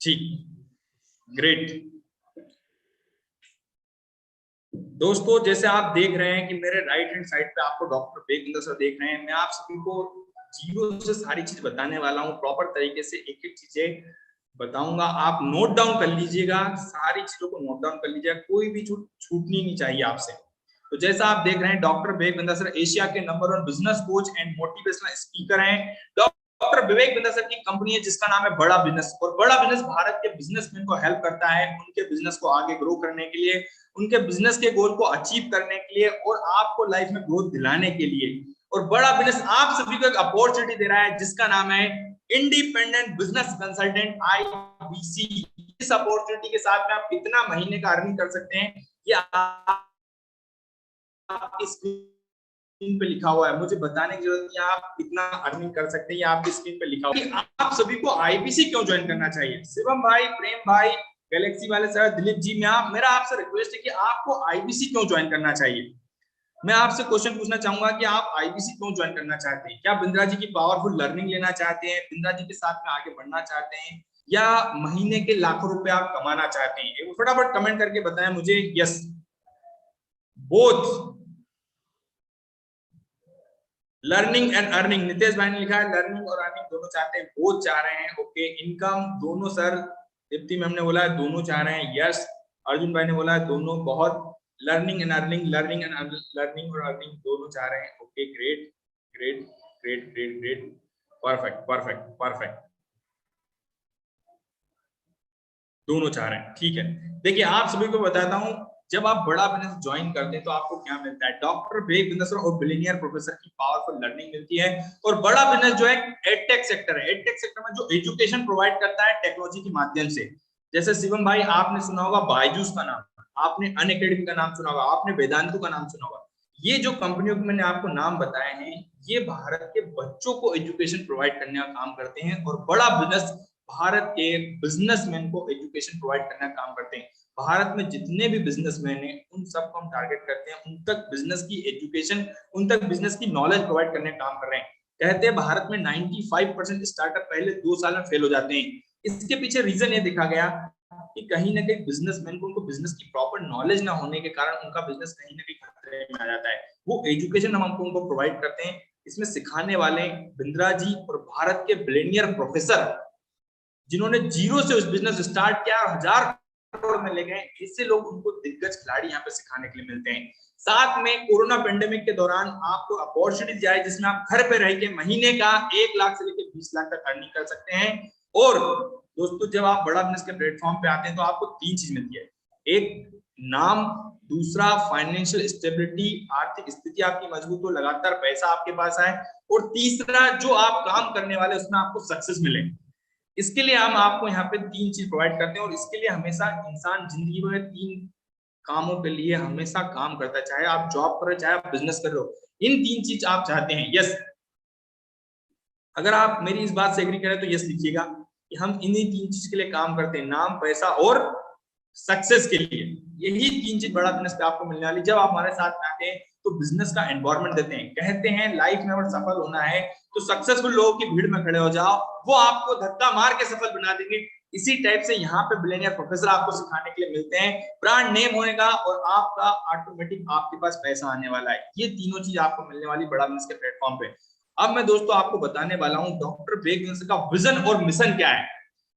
ठीक, ग्रेट। दोस्तों जैसे आप देख रहे हैं कि मेरे राइट हैंड साइड पे आपको डॉक्टर बेगविंदर सर देख रहे हैं। मैं आप सभी को जीरो से सारी चीज बताने वाला हूँ, प्रॉपर तरीके से एक एक चीजें बताऊंगा। आप नोट डाउन कर लीजिएगा, सारी चीजों को नोट डाउन कर लीजिएगा, कोई भी छूटनी नहीं चाहिए आपसे। तो जैसा आप देख रहे हैं डॉक्टर बेगविंदर सर एशिया के number 1 business coach and motivational speaker हैं। डॉक्टर विवेक बिंदर सर की कंपनी है जिसका नाम है बड़ा बिजनेस, और बड़ा बिजनेस भारत के बिजनेसमैन को हेल्प करता है उनके बिजनेस को आगे ग्रो करने के लिए, उनके बिजनेस के गोल को अचीव करने के लिए और आपको लाइफ में ग्रोथ दिलाने के लिए। और बड़ा बिजनेस आप सभी को एक अपॉर्चुनिटी दे रहा है जिसका नाम है इंडिपेंडेंट बिजनेस कंसल्टेंट IBC। इस अपॉर्चुनिटी के साथ में आप कितना महीने का अर्निंग कर सकते हैं ये आपकी स्क्रीन पे लिखा हुआ है, मुझे बताने की जरूरत नहीं आप कितना अर्निंग कर सकते हैं, ये आपकी स्क्रीन पे लिखा हुआ है। आप सभी को IBC क्यों ज्वाइन करना चाहिए? शिवम भाई, प्रेम भाई, गैलेक्सी वाले सर, दिलीप जी, मेरा आपसे रिक्वेस्ट है कि आपको IBC क्यों ज्वाइन करना चाहिए। मैं आपसे क्वेश्चन पूछना चाहूंगा कि आप IBC क्यों ज्वाइन करना चाहते हैं? क्या बिंद्रा जी की पावरफुल लर्निंग लेना चाहते हैं, बिंद्रा जी के साथ में आगे बढ़ना चाहते हैं, या महीने के लाखों रुपए आप कमाना चाहते हैं? फटाफट कमेंट करके बताएं मुझे। Yes, both learning and earning. Nitesh भाई ने लिखा है लर्निंग और अर्निंग दोनों चाहते हैं, बोथ चाह रहे हैं। ओके, इनकम दोनों सर, दीप्ति मैम ने बोला है दोनों चाह रहे हैं। यस, अर्जुन भाई ने बोला है दोनों, बहुत learning and earning, learning and learning और अर्निंग दोनों चाह रहे हैं। Okay, great great great great great, perfect perfect perfect, दोनों चाह रहे हैं। ठीक है, देखिए आप सभी को बताता हूं, जब आप बड़ा बिजनेस ज्वाइन करते हैं तो आपको क्या मिलता है? डॉक्टर बेगविंदर सर और बिलियनियर प्रोफेसर की पावरफुल लर्निंग मिलती है। और बड़ा बिजनेस जो है एडटेक सेक्टर है, एडटेक सेक्टर में जो एजुकेशन प्रोवाइड करता है टेक्नोलॉजी के माध्यम से। जैसे शिवम भाई आपने सुना होगा बायजूस का नाम, आपने अनअकैडमी का नाम सुना होगा, आपने वेदांतु का नाम सुना होगा। ये जो कंपनियों के मैंने आपको नाम बताए हैं ये भारत के बच्चों को एजुकेशन प्रोवाइड करने का काम करते हैं, और बड़ा बिजनेस भारत के बिजनेसमैन को एजुकेशन प्रोवाइड करने का काम करते हैं। भारत में जितने भी बिजनेसमैन हैं उन सबको हम टारगेट करते हैं, उन तक बिजनेस की एजुकेशन, उन तक बिजनेस की नॉलेज प्रोवाइड करने का काम कर रहे हैं। कहते हैं भारत में 95% स्टार्टअप पहले 2 साल में फेल हो जाते हैं। इसके पीछे रीजन ये देखा गया कि कहीं ना कहीं बिजनेसमैन को उनको बिजनेस की प्रॉपर नॉलेज ना होने के कारण उनका बिजनेस कहीं ना कहीं खतरे में आ जाता है। वो एजुकेशन हम उनको प्रोवाइड करते हैं, इसमें सिखाने वाले बिंद्रा जी और भारत के बिलियनियर प्रोफेसर जिन्होंने जीरो से उस बिजनेस स्टार्ट किया और 1000 करोड़ में ले गए, इससे लोग उनको दिग्गज खिलाड़ी यहाँ पे सिखाने के लिए मिलते हैं। साथ में कोरोना पेंडेमिक के दौरान आपको अपॉर्चुनिटी दी जाए जिसमें आप घर पे रह के महीने का 1 लाख से लेकर 20 लाख तक अर्निंग कर सकते हैं। और दोस्तों जब आप बड़ा बिजनेस के प्लेटफॉर्म पे आते हैं तो आपको 3 चीज मिलती है, एक नाम, दूसरा फाइनेंशियल स्टेबिलिटी, आर्थिक स्थिति आपकी मजबूत हो, लगातार पैसा आपके पास आए, और तीसरा जो आप काम करने वाले उसमें आपको सक्सेस मिले। इसके लिए हम आपको यहाँ पे 3 चीज प्रोवाइड करते हैं, और इसके लिए हमेशा इंसान जिंदगी में 3 कामों के लिए हमेशा काम करता है, चाहे आप जॉब कर रहे हो चाहे आप बिजनेस कर रहे हो, इन 3 चीज आप चाहते हैं। यस, अगर आप मेरी इस बात से एग्री करें तो यस लिखिएगा कि हम इन्हीं 3 चीज के लिए काम करते हैं, नाम, पैसा और सक्सेस के लिए। यही 3 चीज बड़ा बिजनेस पे आपको मिलने वाली। जब आप हमारे साथ आते हैं तो बिजनेस का एनवायरनमेंट देते हैं, कहते हैं लाइफ में अगर सफल होना है तो सक्सेसफुल लोगों की भीड़ में खड़े हो जाओ, वो आपको धक्का मार के सफल बना देंगे। इसी टाइप से यहाँ पे बिलियनियर प्रोफेसर आपको सिखाने के लिए मिलते हैं, ब्रांड नेम होएगा और आपका ऑटोमेटिक आपके पास पैसा आने वाला है। ये तीनों चीज आपको मिलने वाली बड़ा बिजनेस के प्लेटफॉर्म पे। अब मैं दोस्तों आपको बताने वाला हूँ डॉक्टर बेगविंदर का विजन और मिशन क्या है,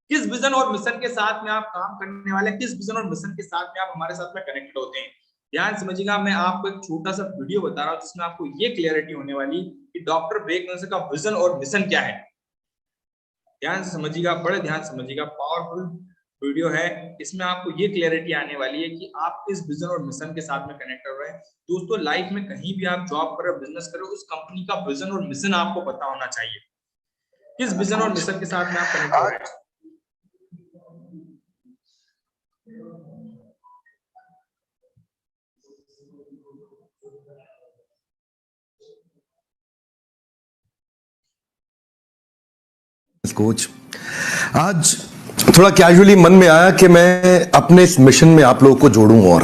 किस विजन और मिशन के साथ में आप काम करने वाले, किस विजन और मिशन के साथ में आप हमारे साथ में कनेक्टेड होते हैं। ध्यान समझिएगा, मैं आपको एक छोटा सा वीडियो बता रहा हूं जिसमें आपको ये क्लियरिटी होने वाली कि डॉक्टर बेगविंदर का विजन और मिशन क्या है। ध्यान से समझिएगा, बड़े ध्यान समझिएगा, पावरफुल वीडियो है, इसमें आपको ये क्लियरिटी आने वाली है कि आप किस विजन और मिशन के साथ में कनेक्ट कर रहे हैं। दोस्तों लाइफ में कहीं भी आप जॉब कर रहे हो, बिजनेस कर रहे हो, उस कंपनी का विजन और मिशन आपको पता होना चाहिए, किस विजन और मिशन के साथ में आप कनेक्ट कर रहे हैं। कोच, आज थोड़ा कैजुअली मन में आया कि मैं अपने इस मिशन में आप लोगों को जोड़ूं। और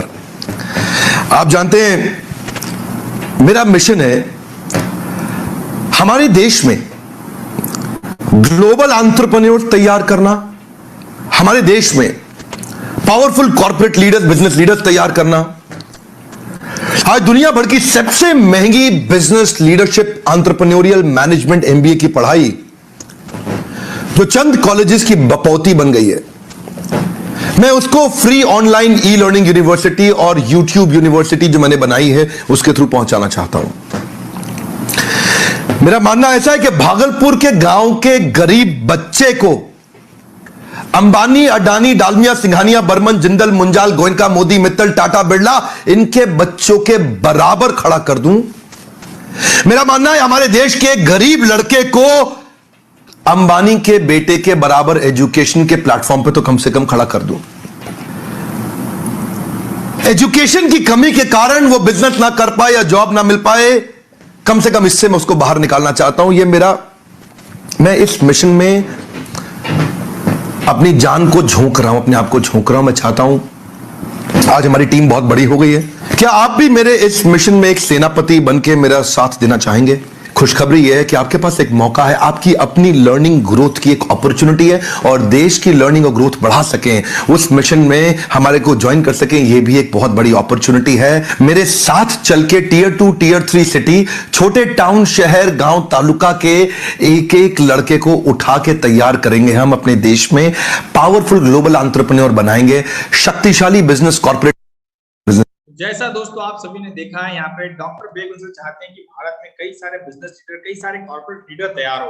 आप जानते हैं मेरा मिशन है हमारे देश में ग्लोबल एंटरप्रेन्योर तैयार करना, हमारे देश में powerful corporate leaders, business leaders तैयार करना। आज दुनिया भर की सबसे महंगी business leadership entrepreneurial management MBA की पढ़ाई जो चंद कॉलेजेस की बपौती बन गई है, मैं उसको free online e learning university और यूट्यूब यूनिवर्सिटी जो मैंने बनाई है उसके थ्रू पहुंचाना चाहता हूं। मेरा मानना ऐसा है कि भागलपुर के गांव के गरीब बच्चे को अंबानी, अडानी, डालमिया, सिंघानिया, बर्मन, जिंदल, मुंजाल, गोयनका, मोदी, मित्तल, टाटा, बिरला इनके बच्चों के बराबर खड़ा कर दूं। मेरा मानना है हमारे देश के गरीब लड़के को अंबानी के बेटे के बराबर एजुकेशन के प्लेटफॉर्म पे तो कम से कम खड़ा कर दूं। एजुकेशन की कमी के कारण वो बिजनेस ना कर पाए या जॉब ना मिल पाए, कम से कम इससे मैं उसको बाहर निकालना चाहता हूं। मैं इस मिशन में अपनी जान को झोंक रहा हूं, अपने आप को झोंक रहा हूं। मैं चाहता हूं, आज हमारी टीम बहुत बड़ी हो गई है, क्या आप भी मेरे इस मिशन में एक सेनापति बनके मेरा साथ देना चाहेंगे? खुशखबरी यह है कि आपके पास एक मौका है, आपकी अपनी लर्निंग ग्रोथ की एक अपॉर्चुनिटी है और देश की लर्निंग और ग्रोथ बढ़ा सकें, उस मिशन में हमारे को ज्वाइन कर सकें, यह भी एक बहुत बड़ी अपॉर्चुनिटी है। मेरे साथ चल के टियर 2, टियर 3 सिटी, छोटे टाउन, शहर, गांव, तालुका के एक एक लड़के को उठा के तैयार करेंगे हम, अपने देश में पावरफुल ग्लोबल एंटरप्रेन्योर बनाएंगे, शक्तिशाली बिजनेस कॉर्पोरेट। जैसा दोस्तों आप सभी ने देखा है, यहाँ पे डॉक्टर बेग उनसे चाहते हैं कि भारत में कई सारे बिजनेस लीडर, कई सारे कॉर्पोरेट लीडर तैयार हो।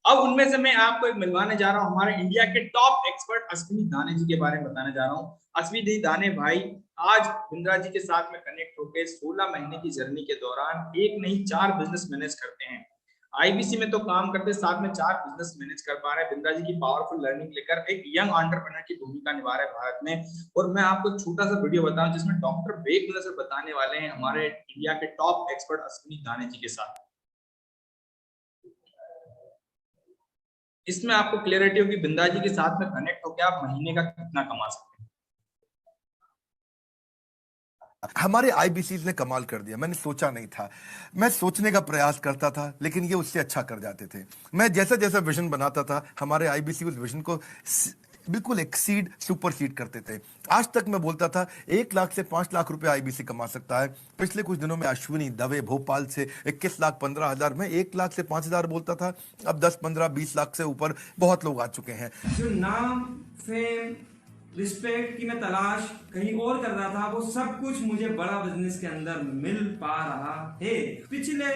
अब उनमें से मैं आपको एक मिलवाने जा रहा हूँ हमारे इंडिया के टॉप एक्सपर्ट अश्विनी दाने जी के बारे में बताने जा रहा हूँ। अश्विनी दाने भाई आज बिंद्रा जी के साथ में कनेक्ट होकर 16 महीने की जर्नी के दौरान एक नहीं 4 बिजनेस मैनेज करते हैं। आईबीसी में तो काम करते, साथ में 4 बिजनेस मैनेज कर पा रहे हैं। बिंद्रा जी की पावरफुल लर्निंग लेकर एक यंग एंटरप्रेन्योर की भूमिका निभा रहे हैं भारत में। और मैं आपको छोटा सा वीडियो बताऊं जिसमें डॉक्टर बेग नजर बताने वाले हैं हमारे इंडिया के टॉप एक्सपर्ट अश्विनी दाने जी के साथ। इसमें आपको क्लियरिटी होगी बिंद्रा जी के साथ में कनेक्ट होकर आप महीने का कितना कमा सकते हैं। हमारे आईबीसीज ने कमाल कर दिया, मैंने सोचा नहीं था। मैं सोचने का प्रयास करता था लेकिन ये उससे अच्छा कर जाते थे। मैं जैसा जैसा विजन बनाता था हमारे आईबीसी उस विजन को बिल्कुल एक्सीड, सुपरसीड करते थे। आज तक मैं बोलता था 1 लाख से 5 लाख रुपए आईबीसी कमा सकता है। पिछले कुछ दिनों में अश्विनी दवे भोपाल से 21 लाख 15 हजार, मैं 1 लाख से 5 हजार बोलता था, अब 10, 15, 20 लाख से ऊपर बहुत लोग आ चुके हैं। जो नाम, फेम, रिस्पेक्ट की मैं तलाश कहीं और कर रहा था, वो सब कुछ मुझे बड़ा बिजनेस के अंदर मिल पा रहा है। पिछले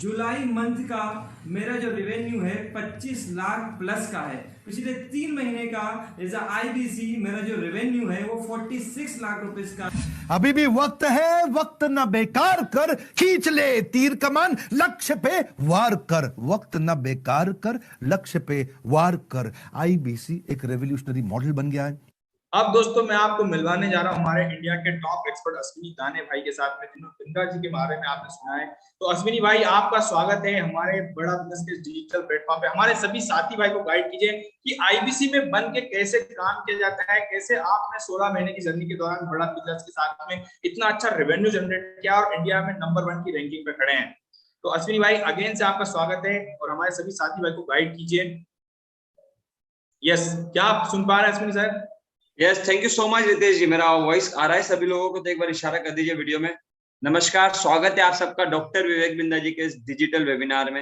जुलाई मंथ का मेरा जो रेवेन्यू है 25 लाख प्लस का है। पिछले 3 महीने का एज आईबीसी मेरा जो रेवेन्यू है वो 46 लाख रुपए का। अभी भी वक्त है, वक्त न बेकार कर, खींच ले तीर कमान, लक्ष्य पे वार कर, वक्त न बेकार कर, लक्ष्य पे वार कर। आईबीसी एक रेवोल्यूशनरी मॉडल बन गया है। अब दोस्तों मैं आपको मिलवाने जा रहा हूं हमारे इंडिया के टॉप एक्सपर्ट अश्विनी दाने भाई के साथ में, जिन्होंने बिंद्रा जी के बारे में आपने सुना है। तो अश्विनी भाई आपका स्वागत है हमारे बड़ा बिजनेस के डिजिटल प्लेटफॉर्म पे। हमारे सभी साथी भाई को गाइड कीजिए कि आईबीसी में बन के कैसे काम किया जाता है, कैसे आपने 16 महीने की जर्नी के दौरान बड़ा बिजनेस के साथ में इतना अच्छा रेवेन्यू जनरेट किया और इंडिया में नंबर 1 की रैंकिंग पे खड़े हैं। तो अश्विनी भाई अगेन से आपका स्वागत है और हमारे सभी साथी भाई को गाइड कीजिए। यस, क्या आप सुन पा रहे हैं Ashwini sir? Yes, thank you so much Ritesh ji. मेरा वॉइस आ रहा है सभी लोगों को? तो एक बार इशारा कर दीजिए वीडियो में। नमस्कार, स्वागत है आप सबका डॉक्टर विवेक बिंद्रा जी के इस डिजिटल वेबिनार में।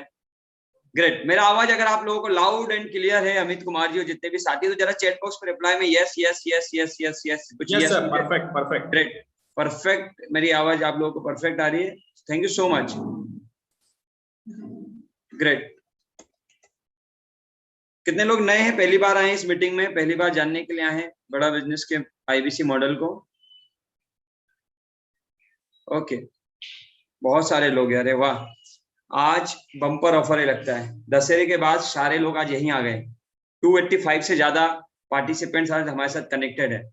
ग्रेट, मेरा आवाज अगर आप लोगों को लाउड एंड क्लियर है, अमित कुमार जी और जितने भी साथी, तो जरा चैट बॉक्स पर रिप्लाई में yes yes yes yes yes yes कुछ yes sir, perfect perfect, great, perfect. मेरी आवाज आप लोगों को परफेक्ट आ रही है, thank you so much. Great, कितने लोग नए हैं, पहली बार आए हैं इस मीटिंग में, पहली बार जानने के लिए आए हैं बड़ा बिजनेस के आईबीसी मॉडल को? ओके, बहुत सारे लोग हैं, अरे वाह, आज बम्पर ऑफर है लगता है। दशहरे के बाद सारे लोग आज यहीं आ गए। 285 से ज्यादा पार्टिसिपेंट्स आज हमारे साथ कनेक्टेड है।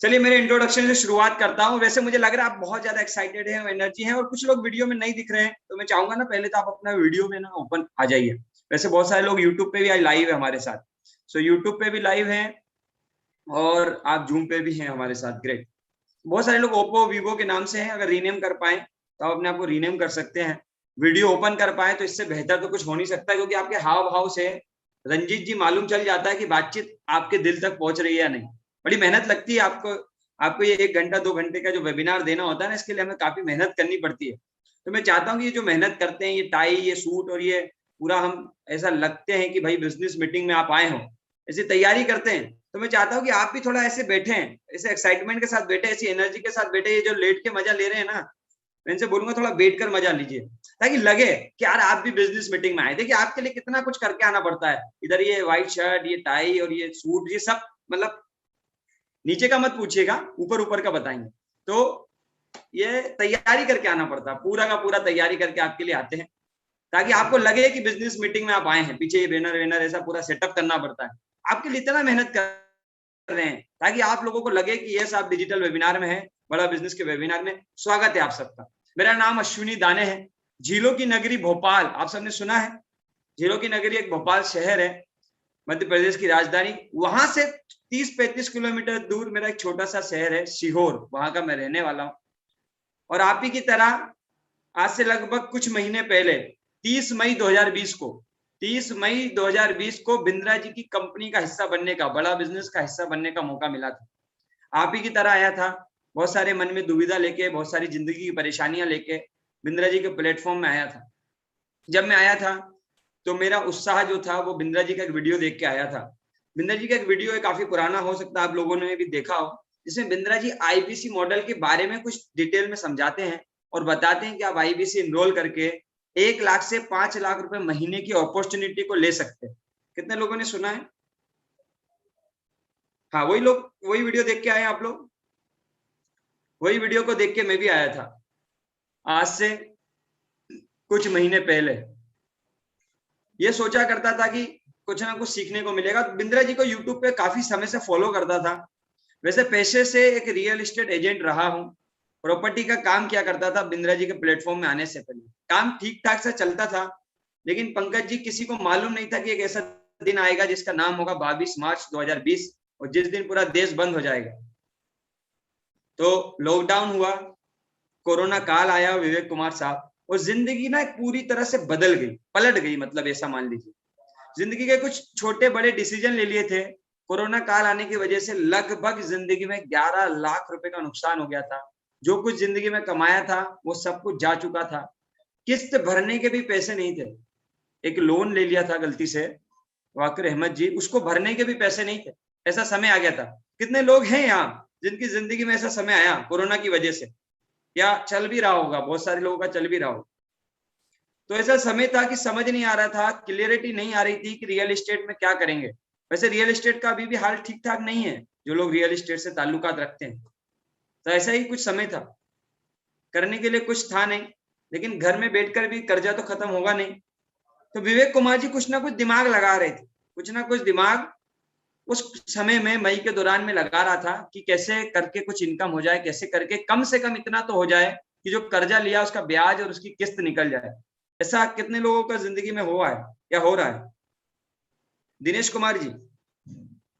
चलिए मेरे इंट्रोडक्शन से शुरुआत करता हूँ। वैसे मुझे लग रहा है आप बहुत ज्यादा एक्साइटेड हैं, एनर्जी है, और कुछ लोग वीडियो में नहीं दिख रहे हैं, तो मैं चाहूंगा ना पहले तो आप अपना वीडियो में ना ओपन आ जाइए। वैसे बहुत सारे लोग यूट्यूब पे भी आज लाइव है हमारे साथ, सो यूट्यूब पे भी लाइव हैं और आप जूम पे भी हैं हमारे साथ। ग्रेट, बहुत सारे लोग ओप्पो वीवो के नाम से हैं, अगर रीनेम कर पाए तो आप अपने आप को रीनेम कर सकते हैं। वीडियो ओपन कर पाए तो इससे बेहतर तो कुछ हो नहीं सकता, क्योंकि आपके हाव भाव से रंजीत जी मालूम चल जाता है कि बातचीत आपके दिल तक पहुंच रही है या नहीं। बड़ी मेहनत लगती है आपको ये 1 घंटा 2 घंटे का जो वेबिनार देना होता है ना, इसके लिए हमें काफी मेहनत करनी पड़ती है। तो मैं चाहता हूँ कि ये जो मेहनत करते हैं, ये टाई, ये सूट और ये पूरा हम ऐसा लगते हैं कि भाई बिजनेस मीटिंग में आप आए हो, ऐसी तैयारी करते हैं, तो मैं चाहता हूँ कि आप भी थोड़ा ऐसे बैठे, ऐसे एक्साइटमेंट के साथ बैठे, ऐसी एनर्जी के साथ बैठे। ये जो लेट के मजा ले रहे हैं ना, मैं इनसे बोलूंगा थोड़ा बैठ कर मजा लीजिए, ताकि लगे कि यार आप भी बिजनेस मीटिंग में आए। देखिए आपके लिए कितना कुछ करके आना पड़ता है। इधर ये व्हाइट शर्ट, ये टाई और ये सूट, ये सब मतलब नीचे का मत पूछिएगा, ऊपर ऊपर का बताएंगे। तो ये तैयारी करके आना पड़ता है, पूरा का पूरा तैयारी करके आपके लिए आते हैं, ताकि आपको लगे कि बिजनेस मीटिंग में आप आए हैं। पीछे ये बैनर वेनर ऐसा पूरा सेटअप करना पड़ता है, आपके लिए इतना मेहनत कर रहे हैं ताकि आप लोगों को लगे कि यस आप डिजिटल वेबिनार में हैं, बड़ा बिजनेस के वेबिनार में। स्वागत है आप सबका। मेरा नाम अश्विनी दाने है। झीलों की नगरी भोपाल, आप सबने सुना है? झीलों की नगरी एक भोपाल शहर है, मध्य प्रदेश की राजधानी। वहां से 30-35 किलोमीटर दूर मेरा एक छोटा सा शहर है सीहोर, वहां का मैं रहने वाला हूँ। और आप ही की तरह आज से लगभग कुछ महीने पहले 30 मई 2020 को बिंद्रा जी की कंपनी का हिस्सा बनने का, बड़ा बिजनेस का हिस्सा बनने का मौका मिला था। आप ही की तरह आया था, बहुत सारे मन में दुविधा लेके, बहुत सारी जिंदगी की परेशानियां लेके बिंद्रा जी के प्लेटफॉर्म में आया था। जब मैं आया था तो मेरा उत्साह जो था वो बिंद्रा जी का एक वीडियो देख के आया था। बिंद्रा जी का एक वीडियो है, काफी पुराना हो सकता है आप लोगों ने भी देखा हो, जिसमें बिंद्रा जी आईबीसी मॉडल के बारे में कुछ डिटेल में समझाते हैं और बताते हैं कि आप आईबीसी इनरोल करके 1 लाख से 5 लाख रुपए महीने की अपॉर्चुनिटी को ले सकते हैं। कितने लोगों ने सुना है? हाँ, वही वीडियो देख के आए आप लोग। वही वीडियो को देख के मैं भी आया था आज से कुछ महीने पहले। ये सोचा करता था कि कुछ ना कुछ सीखने को मिलेगा। बिंद्रा जी को यूट्यूब पे काफी समय से फॉलो करता था। वैसे पेशे से एक रियल एस्टेट एजेंट रहा हूँ, प्रॉपर्टी का काम किया करता था बिंद्रा जी के प्लेटफॉर्म में आने से पहले। काम ठीक ठाक से चलता था, लेकिन पंकज जी किसी को मालूम नहीं था कि एक ऐसा दिन आएगा जिसका नाम होगा 22 मार्च 2020, और जिस दिन पूरा देश बंद हो जाएगा। तो लॉकडाउन हुआ, कोरोना काल आया, विवेक कुमार साहब, और जिंदगी ना पूरी तरह से बदल गई, पलट गई। मतलब ऐसा मान लीजिए, जिंदगी के कुछ छोटे बड़े डिसीजन ले लिए थे। कोरोना काल आने की वजह से लगभग जिंदगी में 11 लाख रुपए का नुकसान हो गया था। जो कुछ जिंदगी में कमाया था वो सब कुछ जा चुका था। किस्त भरने के भी पैसे नहीं थे। एक लोन ले लिया था गलती से, वाकिर अहमद जी, उसको भरने के भी पैसे नहीं थे। ऐसा समय आ गया था। कितने लोग हैं यहाँ जिनकी जिंदगी में ऐसा समय आया कोरोना की वजह से, या चल भी रहा होगा, बहुत सारे लोगों का चल भी रहा होगा। तो ऐसा समय था कि समझ नहीं आ रहा था, क्लियरिटी नहीं आ रही थी कि रियल एस्टेट में क्या करेंगे। वैसे रियल एस्टेट का अभी भी हाल ठीक ठाक नहीं है, जो लोग रियल एस्टेट से ताल्लुकात रखते हैं। तो ऐसा ही कुछ समय था, करने के लिए कुछ था नहीं, लेकिन घर में बैठकर भी कर्जा तो खत्म होगा नहीं। तो विवेक कुमार जी कुछ ना कुछ दिमाग लगा रहे थे, कुछ ना कुछ दिमाग उस समय में मई के दौरान में लगा रहा था कि कैसे करके कुछ इनकम हो जाए, कैसे करके कम से कम इतना तो हो जाए कि जो कर्जा लिया उसका ब्याज और उसकी किस्त निकल जाए। ऐसा कितने लोगों का जिंदगी में हुआ है या हो रहा है? दिनेश कुमार जी,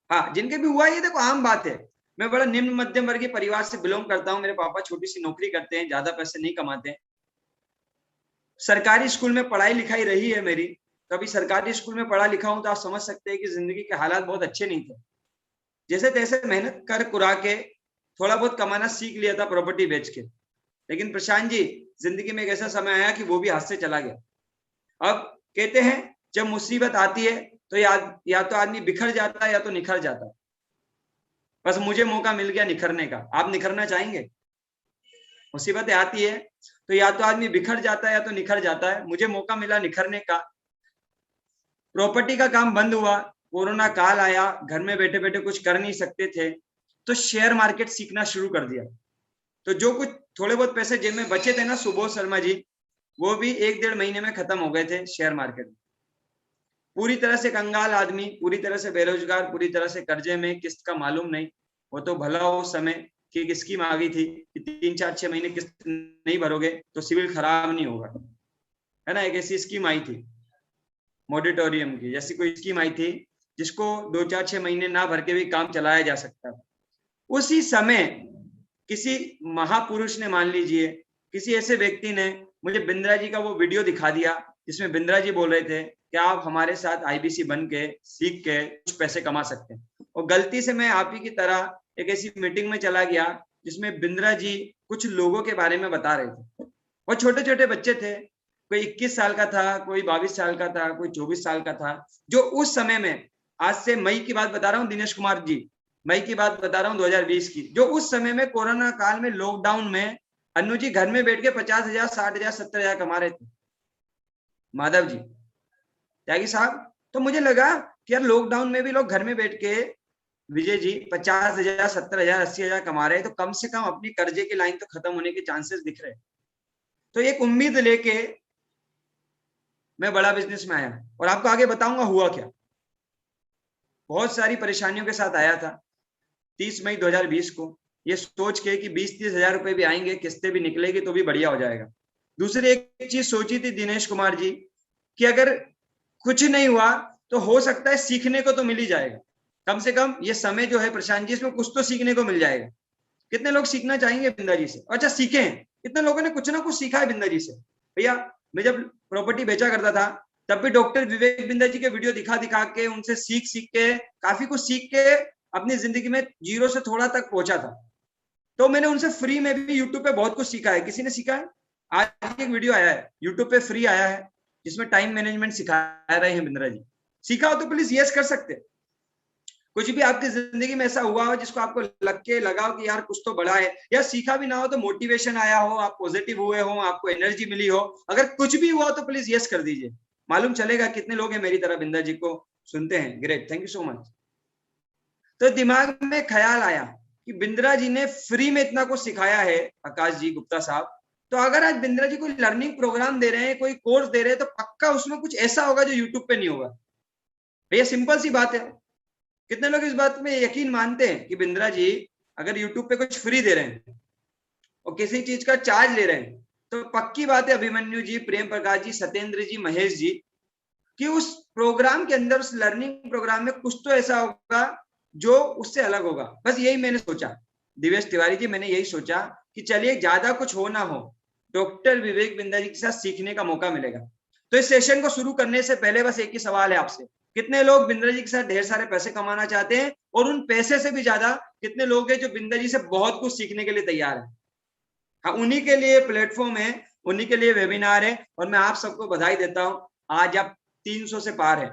हाँ, जिनके भी हुआ, ये देखो आम बात है। मैं बड़ा निम्न मध्यम वर्गीय परिवार से बिलोंग करता हूँ। मेरे पापा छोटी सी नौकरी करते हैं, ज्यादा पैसे नहीं कमाते हैं। सरकारी स्कूल में पढ़ाई लिखाई रही है मेरी। कभी सरकारी स्कूल में पढ़ा लिखा हूं तो आप समझ सकते हैं कि जिंदगी के हालात बहुत अच्छे नहीं थे। जैसे तैसे मेहनत कर कुरा के थोड़ा बहुत कमाना सीख लिया था प्रॉपर्टी बेच के। लेकिन प्रशांत जी, जिंदगी में एक ऐसा समय आया कि वो भी हाथ से चला गया। अब कहते हैं जब मुसीबत आती है तो या तो आदमी बिखर जाता है या तो निखर जाता है। बस मुझे मौका मिल गया निखरने का। आप निखरना चाहेंगे? मुसीबतें आती है तो या तो आदमी बिखर जाता है या तो निखर जाता है। मुझे मौका मिला निखरने का। प्रॉपर्टी का काम बंद हुआ, कोरोना काल आया, घर में बैठे बैठे कुछ कर नहीं सकते थे, तो शेयर मार्केट सीखना शुरू कर दिया। तो जो कुछ थोड़े बहुत पैसे जेब में बचे थे ना सुबोध शर्मा जी, वो भी 1-1.5 महीने में खत्म हो गए थे शेयर मार्केट में। पूरी तरह से कंगाल आदमी, पूरी तरह से बेरोजगार, पूरी तरह से कर्जे में, किस्त का मालूम नहीं। वो तो भला उस समय की एक स्कीम आ गई थी कि 3-4-6 महीने किस्त नहीं भरोगे तो सिविल खराब नहीं होगा, है ना। एक ऐसी स्कीम आई थी मोडिटोरियम की, जैसी कोई स्कीम आई थी जिसको 2-4-6 महीने ना भर के भी काम चलाया जा सकता था। उसी समय किसी महापुरुष ने, मान लीजिए किसी ऐसे व्यक्ति ने मुझे बिंद्रा जी का वो वीडियो दिखा दिया जिसमें बिंद्रा जी बोल रहे थे कि आप हमारे साथ IBC बन के सीख के कुछ पैसे कमा सकते हैं। और गलती से मैं आप ही की तरह एक ऐसी मीटिंग में चला गया जिसमें बिंद्रा जी कुछ लोगों के बारे में बता रहे थे। वो छोटे छोटे बच्चे थे, कोई 21 साल का था, कोई 22 साल का था, कोई 24 साल का था, जो उस समय में, आज से मई की बात बता रहा हूँ दिनेश कुमार जी, मई की बात बता रहा हूँ 2020 की, जो उस समय में कोरोना काल में लॉकडाउन में अन्नू जी घर में बैठ के 50,000, 60,000, 70,000 कमा रहे थे, माधव जी, त्यागी साहब। तो मुझे लगा कि यार लॉकडाउन में भी लोग घर में बैठ के विजय जी 50,000, 70,000, 80,000 कमा रहे हैं, तो कम से कम अपनी कर्जे की लाइन तो खत्म होने के चांसेस दिख रहे हैं। तो एक उम्मीद लेके मैं बड़ा बिजनेस में आया और आपको आगे बताऊंगा हुआ क्या। बहुत सारी परेशानियों के साथ आया था 30 मई 2020 को, ये सोच के कि 20-30 हजार रुपए भी आएंगे, किस्तें भी निकलेगी तो भी बढ़िया हो जाएगा। दूसरी एक चीज सोची थी दिनेश कुमार जी कि अगर कुछ नहीं हुआ तो हो सकता है सीखने को तो मिल ही जाएगा, कम से कम ये समय जो है प्रशांत जी, इसमें कुछ तो सीखने को मिल जाएगा। कितने लोग सीखना चाहेंगे बिंदा जी से? अच्छा सीखे हैं, कितने लोगों ने कुछ ना कुछ सीखा है बिंदा जी से? भैया मैं जब प्रॉपर्टी बेचा करता था तब भी डॉक्टर विवेक बिंदा जी के वीडियो दिखा दिखा के, उनसे सीख सीख के, काफी कुछ सीख के अपनी जिंदगी में जीरो से थोड़ा तक पहुंचा था। तो मैंने उनसे फ्री में भी यूट्यूब पे बहुत कुछ सीखा है। किसी ने सीखा है? आज एक वीडियो आया है यूट्यूब पे फ्री आया है जिसमें टाइम मैनेजमेंट सिखा रहे हैं बिंद्रा जी। सीखा हो तो प्लीज यस कर सकते। कुछ भी आपकी जिंदगी में ऐसा हुआ हो जिसको आपको लगा हो कि यार कुछ तो बड़ा है, या सीखा भी ना हो तो मोटिवेशन आया हो, आप पॉजिटिव हुए हो, आपको एनर्जी मिली हो, अगर कुछ भी हुआ हो तो प्लीज यस कर दीजिए। मालूम चलेगा कितने लोग हैं मेरी तरह बिंदा जी को सुनते हैं। Great, thank you so much. तो दिमाग में ख्याल आया कि बिंद्रा जी ने फ्री में इतना कुछ सिखाया है, आकाश जी गुप्ता साहब, तो अगर आज बिंद्रा जी कोई लर्निंग प्रोग्राम दे रहे हैं, कोई कोर्स दे रहे हैं, तो पक्का उसमें कुछ ऐसा होगा जो यूट्यूब पे नहीं होगा। भैया सिंपल सी बात है। कितने लोग इस बात में यकीन मानते हैं कि बिंद्रा जी अगर यूट्यूब पे कुछ फ्री दे रहे हैं और किसी चीज का चार्ज ले रहे हैं, तो पक्की बात है अभिमन्यु जी, प्रेम प्रकाश जी, सत्येंद्र जी, महेश जी, कि उस प्रोग्राम के अंदर, उस लर्निंग प्रोग्राम में कुछ तो ऐसा होगा जो उससे अलग होगा। बस यही मैंने सोचा। दिवेश तिवारी जी, मैंने यही सोचा कि चलिए ज्यादा कुछ हो ना हो, डॉक्टर विवेक बिंद्रा जी के साथ सीखने का मौका मिलेगा। तो इस सेशन को शुरू करने से पहले बस एक ही सवाल है आपसे, कितने लोग बिंद्रा जी के साथ ढेर सारे पैसे कमाना चाहते हैं, और उन पैसे से भी ज्यादा कितने लोग हैं जो बिंद्रा जी से बहुत कुछ सीखने के लिए तैयार है? हाँ, उन्हीं के लिए प्लेटफॉर्म है, उन्हीं के लिए वेबिनार है। और मैं आप सबको बधाई देता हूं, आज आप 300 से पार है।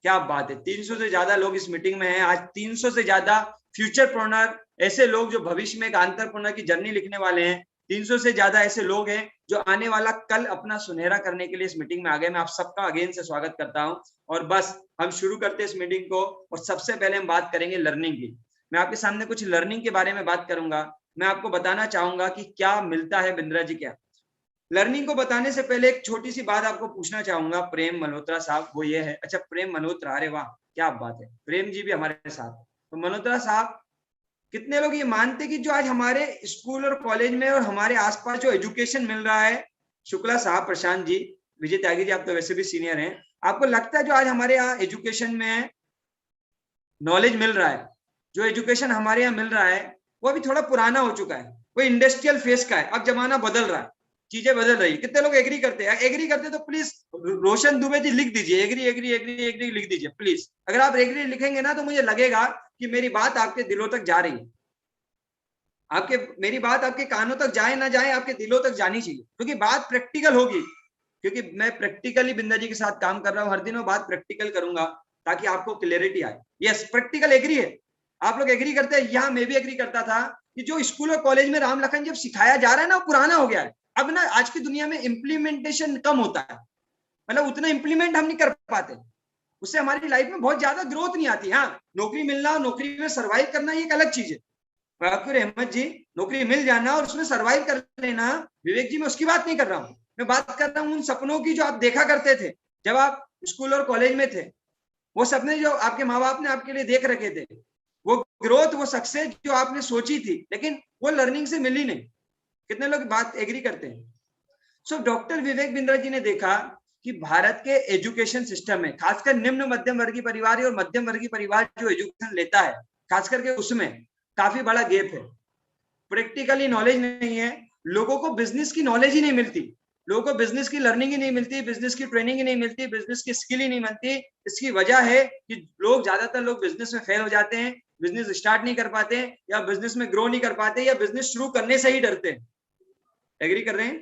क्या बात है, 300 से ज्यादा लोग इस मीटिंग में हैं। आज 300 से ज्यादा फ्यूचरप्रेन्योर, ऐसे लोग जो भविष्य में एक एंटरप्रेन्योर की जर्नी लिखने वाले हैं, 300 से ज्यादा ऐसे लोग हैं जो आने वाला कल अपना सुनहरा करने के लिए इस मीटिंग में आ गए। मैं आप सबका अगेन से स्वागत करता हूं। और बस हम शुरू करते हैं इस मीटिंग को। और सबसे पहले हम बात करेंगे लर्निंग की। मैं आपके सामने कुछ लर्निंग के बारे में बात करूंगा। मैं आपको बताना चाहूंगा कि क्या मिलता है बिंद्रा जी क्या। लर्निंग को बताने से पहले एक छोटी सी बात आपको पूछना चाहूंगा प्रेम मल्होत्रा साहब, वो ये है, अच्छा प्रेम मल्होत्रा, अरे वाह क्या बात है, प्रेम जी भी हमारे साथ। तो मल्होत्रा साहब, कितने लोग ये मानते कि जो आज हमारे स्कूल और कॉलेज में और हमारे आसपास जो एजुकेशन मिल रहा है, शुक्ला साहब, प्रशांत जी, विजय त्यागी जी, आप तो वैसे भी सीनियर हैं, आपको लगता है जो आज हमारे यहाँ एजुकेशन में नॉलेज मिल रहा है, जो एजुकेशन हमारे यहाँ मिल रहा है, वो अभी थोड़ा पुराना हो चुका है, वो इंडस्ट्रियल फेस का है, अब जमाना बदल रहा है, चीजें बदल रही है? कितने लोग एग्री करते हैं? एग्री करते तो प्लीज रोशन दुबे जी लिख दीजिए, एग्री एग्री एग्री एग्री लिख दीजिए प्लीज। अगर आप एग्री लिखेंगे ना तो मुझे लगेगा कि मेरी बात आपके दिलों तक जा रही है। आपके, मेरी बात आपके कानों तक जाए ना जाए, आपके दिलों तक जानी चाहिए, क्योंकि बात प्रैक्टिकल होगी। क्योंकि मैं प्रैक्टिकली बिंदा जी के साथ काम कर रहा हूँ, हर दिन मैं बात प्रैक्टिकल करूंगा ताकि आपको क्लियरिटी आए। यस, प्रैक्टिकल एग्री है, आप लोग एग्री करते हैं। यहाँ मैं भी एग्री करता था कि जो स्कूल और कॉलेज में राम लखन जब सिखाया जा रहा है ना, वो पुराना हो गया है। अब ना आज की दुनिया में इम्प्लीमेंटेशन कम होता है, मतलब उतना इम्प्लीमेंट हम नहीं कर पाते, उससे हमारी लाइफ में बहुत ज्यादा ग्रोथ नहीं आती। हाँ, नौकरी मिलना, नौकरी में सर्वाइव करना, ये एक अलग चीज है। फकीर अहमद जी, नौकरी मिल जाना और उसमें सर्वाइव कर लेना, विवेक जी, मैं उसकी बात नहीं कर रहा हूँ। मैं बात कर रहा हूँ उन सपनों की जो आप देखा करते थे जब आप स्कूल और कॉलेज में थे। वो सपने जो आपके माँ बाप ने आपके लिए देख रखे थे, वो ग्रोथ, वो सक्सेस जो आपने सोची थी, लेकिन वो लर्निंग से मिली नहीं। कितने लोग बात एग्री करते हैं? सो डॉक्टर विवेक बिंद्रा जी ने देखा कि भारत के एजुकेशन सिस्टम में, खासकर निम्न मध्यम वर्गीय परिवार और मध्यम वर्गीय परिवार जो एजुकेशन लेता है, खास करके उसमें काफी बड़ा गैप है। प्रैक्टिकली नॉलेज नहीं है, लोगों को बिजनेस की नॉलेज ही नहीं मिलती, लोगों को बिजनेस की लर्निंग ही नहीं मिलती, बिजनेस की ट्रेनिंग ही नहीं मिलती, बिजनेस की स्किल ही नहीं मिलती। इसकी वजह है कि लोग, ज्यादातर लोग बिजनेस में फेल हो जाते हैं, बिजनेस स्टार्ट नहीं कर पाते, या बिजनेस में ग्रो नहीं कर पाते, या बिजनेस शुरू करने से ही डरते हैं। एग्री कर रहे हैं?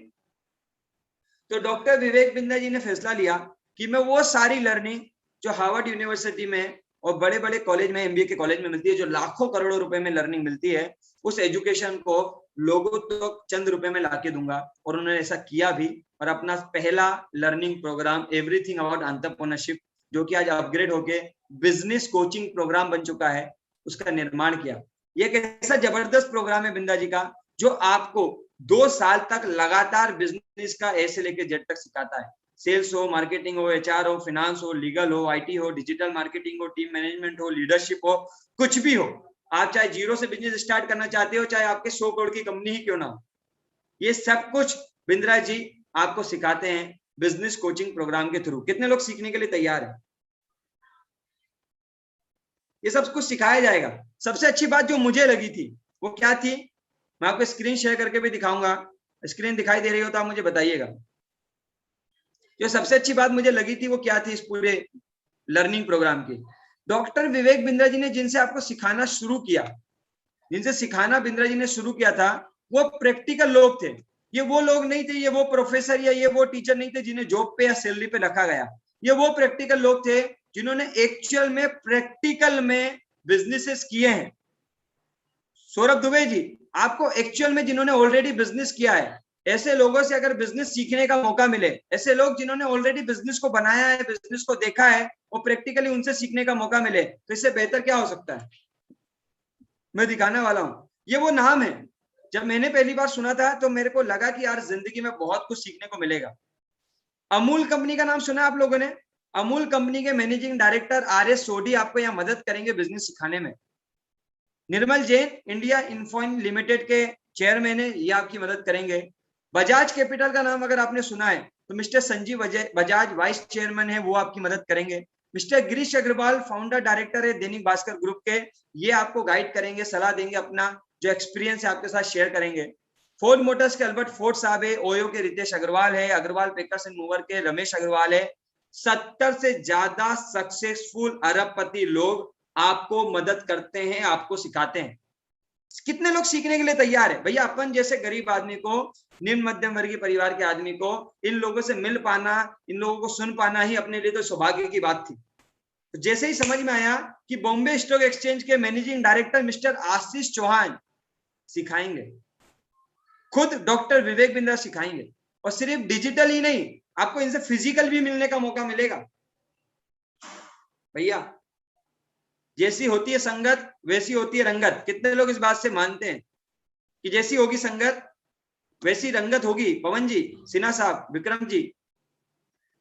तो डॉक्टर विवेक बिंद्रा जी ने फैसला लिया कि मैं वो सारी लर्निंग जो हार्वर्ड यूनिवर्सिटी में और बड़े बड़े कॉलेज में, एमबीए के कॉलेज में मिलती है, जो लाखों करोड़ों रुपए में लर्निंग मिलती है, उस एजुकेशन को लोगों तो चंद रुपए में लाके दूंगा। और उन्होंने ऐसा किया भी, और अपना पहला learning programme everything about entrepreneurship, जो कि आज अपग्रेड होके बिजनेस कोचिंग प्रोग्राम बन चुका है, उसका निर्माण किया। ये एक ऐसा जबरदस्त प्रोग्राम है बिंद्रा जी का, जो आपको 2 साल तक लगातार बिजनेस का ए से लेके जेड तक सिखाता है। सेल्स हो, मार्केटिंग हो, एचआर हो, फिनांस हो, लीगल हो, आईटी हो, डिजिटल मार्केटिंग हो, टीम मैनेजमेंट हो, लीडरशिप हो, कुछ भी हो। आप चाहे जीरो से बिजनेस स्टार्ट करना चाहते हो, चाहे आपके 100 करोड़ की कंपनी ही क्यों ना हो, ये सब कुछ बिंद्रा जी आपको सिखाते हैं बिजनेस कोचिंग प्रोग्राम के थ्रू। कितने लोग सीखने के लिए तैयार हैं? ये सब कुछ सिखाया जाएगा। सबसे अच्छी बात जो मुझे लगी थी वो क्या थी, मैं आपको स्क्रीन शेयर करके भी दिखाऊंगा। स्क्रीन दिखाई दे रही हो तो आप मुझे बताइएगा। जो सबसे अच्छी बात मुझे लगी थी वो क्या थी इस पूरे लर्निंग प्रोग्राम की? डॉक्टर विवेक बिंद्रा जी ने जिनसे आपको सिखाना शुरू किया, जिनसे सिखाना बिंद्रा जी ने शुरू किया था, वो प्रैक्टिकल लोग थे। ये वो लोग नहीं थे, ये वो प्रोफेसर या ये वो टीचर नहीं थे जिन्हें जॉब पे या सैलरी पे रखा गया। ये वो प्रैक्टिकल लोग थे जिन्होंने एक्चुअल में, प्रैक्टिकल में बिजनेसेस किए हैं। सौरभ दुबे जी, आपको एक्चुअल में जिन्होंने ऑलरेडी बिजनेस किया है, ऐसे लोगों से अगर बिजनेस सीखने का मौका मिले, ऐसे लोग जिन्होंने ऑलरेडी बिजनेस को बनाया है, बिजनेस को देखा है, और प्रैक्टिकली उनसे सीखने का मौका मिले, तो इससे बेहतर क्या हो सकता है? मैं दिखाने वाला हूं। ये वो नाम है। जब मैंने पहली बार सुना था तो मेरे को लगा कि यार जिंदगी में बहुत कुछ सीखने को मिलेगा। अमूल कंपनी का नाम सुना आप लोगों ने? अमूल कंपनी के मैनेजिंग डायरेक्टर आर.एस. सोडी आपको यहाँ मदद करेंगे बिजनेस सिखाने में। निर्मल जैन इंडिया इन्फोइन लिमिटेड के चेयरमैन है, ये आपकी मदद करेंगे। बजाज कैपिटल का नाम अगर आपने सुना है तो mister Sanjeev Bajaj vice chairman है, वो आपकी मदद करेंगे। Mister Girish Agarwal founder director है दैनिक भास्कर ग्रुप के, ये आपको गाइड करेंगे, सलाह देंगे, अपना जो एक्सपीरियंस है आपके साथ शेयर करेंगे। फोर्ड मोटर्स के अल्बर्ट फोर्ड साहब है, ओयो के रितेश अग्रवाल है, अग्रवाल पैकर्स एंड मूवर के रमेश अग्रवाल है। 70 से ज्यादा सक्सेसफुल अरबपति लोग आपको मदद करते हैं, आपको सिखाते हैं। कितने लोग सीखने के लिए तैयार है? भैया अपन जैसे गरीब आदमी को, निम्न मध्यम वर्गीय परिवार के आदमी को इन लोगों से मिल पाना, इन लोगों को सुन पाना ही अपने लिए तो सौभाग्य की बात थी। तो जैसे ही समझ में आया कि बॉम्बे स्टॉक एक्सचेंज के managing director mister Ashish Chauhan सिखाएंगे, खुद डॉक्टर विवेक बिंद्रा सिखाएंगे, और सिर्फ डिजिटल ही नहीं, आपको इनसे फिजिकल भी मिलने का मौका मिलेगा। भैया जैसी होती है संगत वैसी होती है रंगत। कितने लोग इस बात से मानते हैं कि जैसी होगी संगत वैसी रंगत होगी? पवन जी, सिन्हा साहब, विक्रम जी,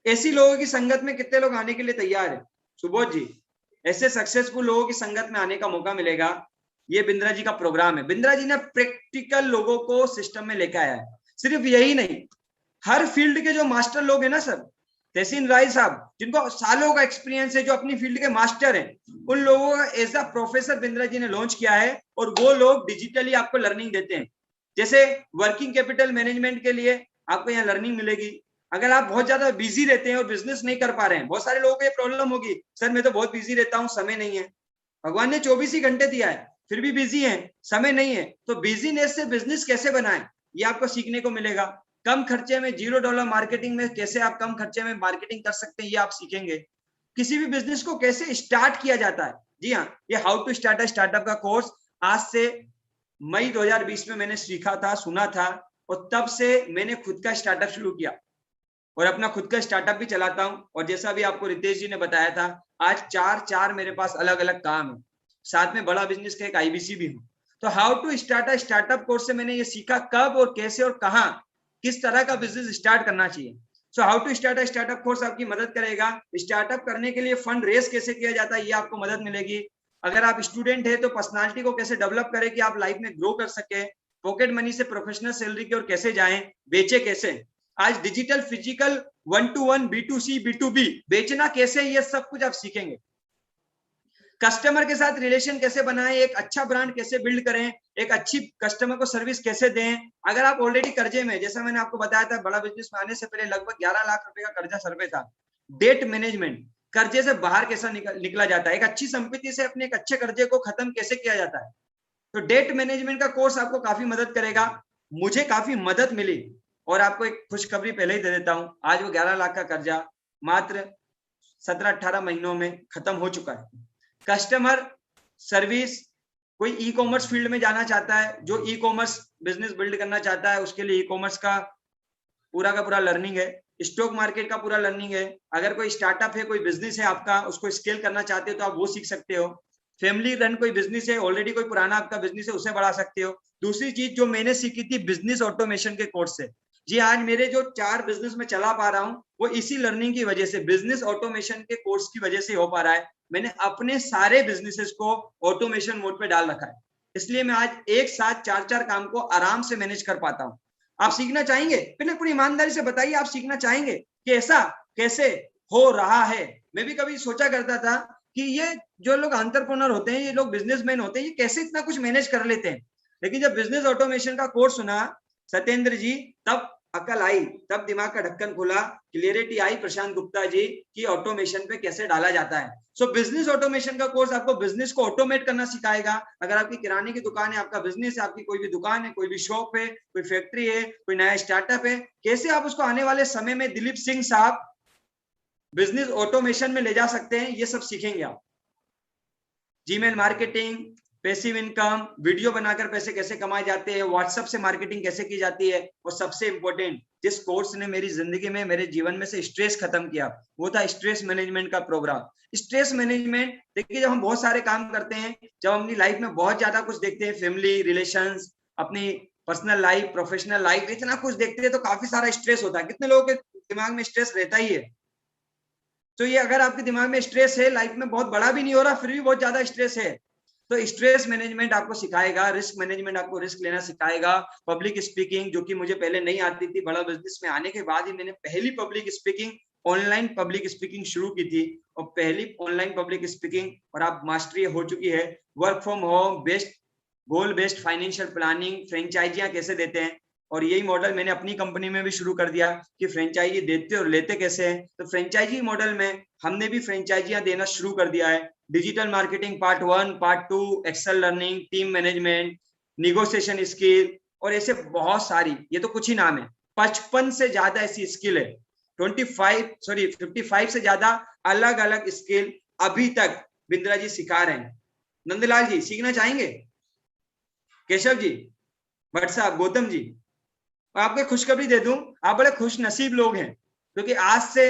ऐसी लोगों की संगत में कितने लोग आने के लिए तैयार है? सुबोध जी, ऐसे सक्सेसफुल लोगों की संगत में आने का मौका मिलेगा। ये बिंद्रा जी का प्रोग्राम है। बिंद्रा जी ने प्रैक्टिकल लोगों को सिस्टम में लेकर आया है। सिर्फ यही नहीं, हर फील्ड के जो मास्टर लोग हैं ना सर, तहसीन राय साहब, जिनको सालों का एक्सपीरियंस है, जो अपनी फील्ड के मास्टर हैं, उन लोगों का as a professor Bindra ji ने लॉन्च किया है, और वो लोग डिजिटली आपको लर्निंग देते हैं। जैसे वर्किंग कैपिटल मैनेजमेंट के लिए आपको यहाँ लर्निंग मिलेगी। अगर आप बहुत ज्यादा बिजी रहते हैं और बिजनेस नहीं कर पा रहे हैं, बहुत सारे लोगों को ये प्रॉब्लम होगी, सर मैं तो बहुत बिजी रहता हूँ, समय नहीं है। भगवान ने 24 ही घंटे दिया है, फिर भी बिजी है, समय नहीं है। तो बिजीनेस से बिजनेस कैसे बनाएं, ये आपको सीखने को मिलेगा। कम खर्चे में $0 मार्केटिंग में कैसे आप कम खर्चे में मार्केटिंग कर सकते हैं, ये आप सीखेंगे। किसी भी बिजनेस को कैसे स्टार्ट किया जाता है, जी हाँ, ये how to start a startup का कोर्स आज से मई 2020 में मैंने सीखा था, सुना था, और तब से मैंने खुद का स्टार्टअप शुरू किया और अपना खुद का स्टार्टअप भी चलाता हूं। और जैसा भी आपको रितेश जी ने बताया था, आज चार मेरे पास अलग अलग काम है, साथ में बड़ा बिजनेस का एक आईबीसी भी हूँ। तो how to start a startup course से मैंने ये सीखा कब और कैसे और कहाँ किस तरह का बिजनेस स्टार्ट करना चाहिए। So how to start a startup course आपकी मदद करेगा। स्टार्टअप करने के लिए फंड रेस कैसे किया जाता है, ये आपको मदद मिलेगी। अगर आप स्टूडेंट है तो पर्सनालिटी को कैसे डेवलप करें कि आप लाइफ में ग्रो कर सके। पॉकेट मनी से प्रोफेशनल सैलरी की ओर कैसे जाएं, बेचे कैसे। आज digital physical 1 to 1 B2C B2B बेचना कैसे, ये सब कुछ आप सीखेंगे। कस्टमर के साथ रिलेशन कैसे बनाएं, एक अच्छा ब्रांड कैसे बिल्ड करें, एक अच्छी कस्टमर को सर्विस कैसे दें। अगर आप ऑलरेडी कर्जे में, जैसा मैंने आपको बताया था, बड़ा बिजनेस में आने से पहले लगभग 11 लाख रुपए का कर्जा सर पे था। डेट मैनेजमेंट, कर्जे से बाहर कैसा निकला जाता है, एक अच्छी संपत्ति से अपने एक अच्छे कर्जे को खत्म कैसे किया जाता है। तो डेट मैनेजमेंट का कोर्स आपको काफी मदद करेगा। मुझे काफी मदद मिली और आपको एक खुशखबरी पहले ही दे देता हूं, आज वो 11 लाख का कर्जा मात्र 17-18 महीनों में खत्म हो चुका है। कस्टमर सर्विस, कोई ई कॉमर्स फील्ड में जाना चाहता है, जो ई कॉमर्स बिजनेस बिल्ड करना चाहता है, उसके लिए ई कॉमर्स का पूरा लर्निंग है। स्टॉक मार्केट का पूरा लर्निंग है। अगर कोई स्टार्टअप है, कोई बिजनेस है आपका, उसको स्केल करना चाहते हो तो आप वो सीख सकते हो। फैमिली रन कोई बिजनेस है, ऑलरेडी कोई पुराना आपका बिजनेस है, उसे बढ़ा सकते हो। दूसरी चीज जो मैंने सीखी थी बिजनेस ऑटोमेशन के कोर्स से, जी आज मेरे जो 4 बिजनेस में चला पा रहा हूं वो इसी लर्निंग की वजह से, बिजनेस ऑटोमेशन के कोर्स की वजह से हो पा रहा है। मैंने अपने सारे बिजनेसेस को ऑटोमेशन मोड पे डाल रखा है, इसलिए मैं आज एक साथ 4-4 काम को आराम से मैनेज कर पाता हूं। आप सीखना चाहेंगे? पहले पूरी ईमानदारी से बताइए, आप सीखना चाहेंगे कि ऐसा कैसे हो रहा है? मैं भी कभी सोचा करता था कि ये जो लोग एंटरप्रेन्योर होते हैं, ये लोग बिजनेसमैन होते हैं, ये कैसे इतना कुछ मैनेज कर लेते हैं। लेकिन जब बिजनेस ऑटोमेशन का कोर्स सुना सत्येंद्र जी, तब अकल आई, तब दिमाग का ढक्कन खुला, क्लियरिटी आई प्रशांत गुप्ता जी की ऑटोमेशन पे कैसे डाला जाता है। सो बिजनेस ऑटोमेशन का कोर्स आपको बिजनेस को ऑटोमेट करना सिखाएगा। अगर आपकी किराने की दुकान है, आपका बिजनेस है, आपकी कोई भी दुकान है, कोई भी शॉप है, कोई फैक्ट्री है, कोई नया स्टार्टअप है, कैसे आप उसको आने वाले समय में दिलीप सिंह साहब बिजनेस ऑटोमेशन में ले जा सकते हैं, ये सब सीखेंगे आप। Gmail marketing, passive income, video बनाकर पैसे कैसे कमाए जाते हैं, व्हाट्सएप से मार्केटिंग कैसे की जाती है, और सबसे इंपॉर्टेंट जिस कोर्स ने मेरी जिंदगी में, मेरे जीवन में से स्ट्रेस खत्म किया, वो था स्ट्रेस मैनेजमेंट का प्रोग्राम। स्ट्रेस मैनेजमेंट, देखिए जब हम बहुत सारे काम करते हैं, जब हम अपनी लाइफ में बहुत ज्यादा कुछ देखते हैं, फैमिली रिलेशंस, अपनी पर्सनल लाइफ, प्रोफेशनल लाइफ, इतना कुछ देखते हैं तो काफी सारा स्ट्रेस होता है। कितने लोगों के दिमाग में स्ट्रेस रहता ही है? तो ये अगर आपके दिमाग में स्ट्रेस है, लाइफ में बहुत बड़ा भी नहीं हो रहा फिर भी बहुत ज्यादा स्ट्रेस है, तो स्ट्रेस मैनेजमेंट आपको सिखाएगा। रिस्क मैनेजमेंट, आपको रिस्क लेना सिखाएगा। पब्लिक स्पीकिंग, जो कि मुझे पहले नहीं आती थी, बड़ा बिजनेस में आने के बाद ही मैंने पहली public speaking, online public speaking शुरू की थी, और पहली ऑनलाइन पब्लिक स्पीकिंग और आप मास्टरी हो चुकी है। Work from home, best goal based financial planning, फ्रेंचाइजियां कैसे देते हैं, और यही मॉडल मैंने अपनी कंपनी में भी शुरू कर दिया कि फ्रेंचाइजी देते और लेते कैसे हैं। तो फ्रेंचाइजी मॉडल में हमने भी फ्रेंचाइजियां देना शुरू कर दिया है। Digital marketing part 1, part 2, Excel learning, team management, negotiation skill, और ऐसे बहुत सारी, ये तो कुछ ही नाम है, 55 से ज्यादा ऐसी स्किल है, 55 से ज्यादा अलग अलग स्किल अभी तक बिंद्रा जी सिखा रहे हैं। नंदलाल जी सीखना चाहेंगे? केशव जी, भट्ट साहब, गौतम जी, आपको खुशखबरी दे दूं, आप बड़े खुश नसीब लोग हैं, क्योंकि आज से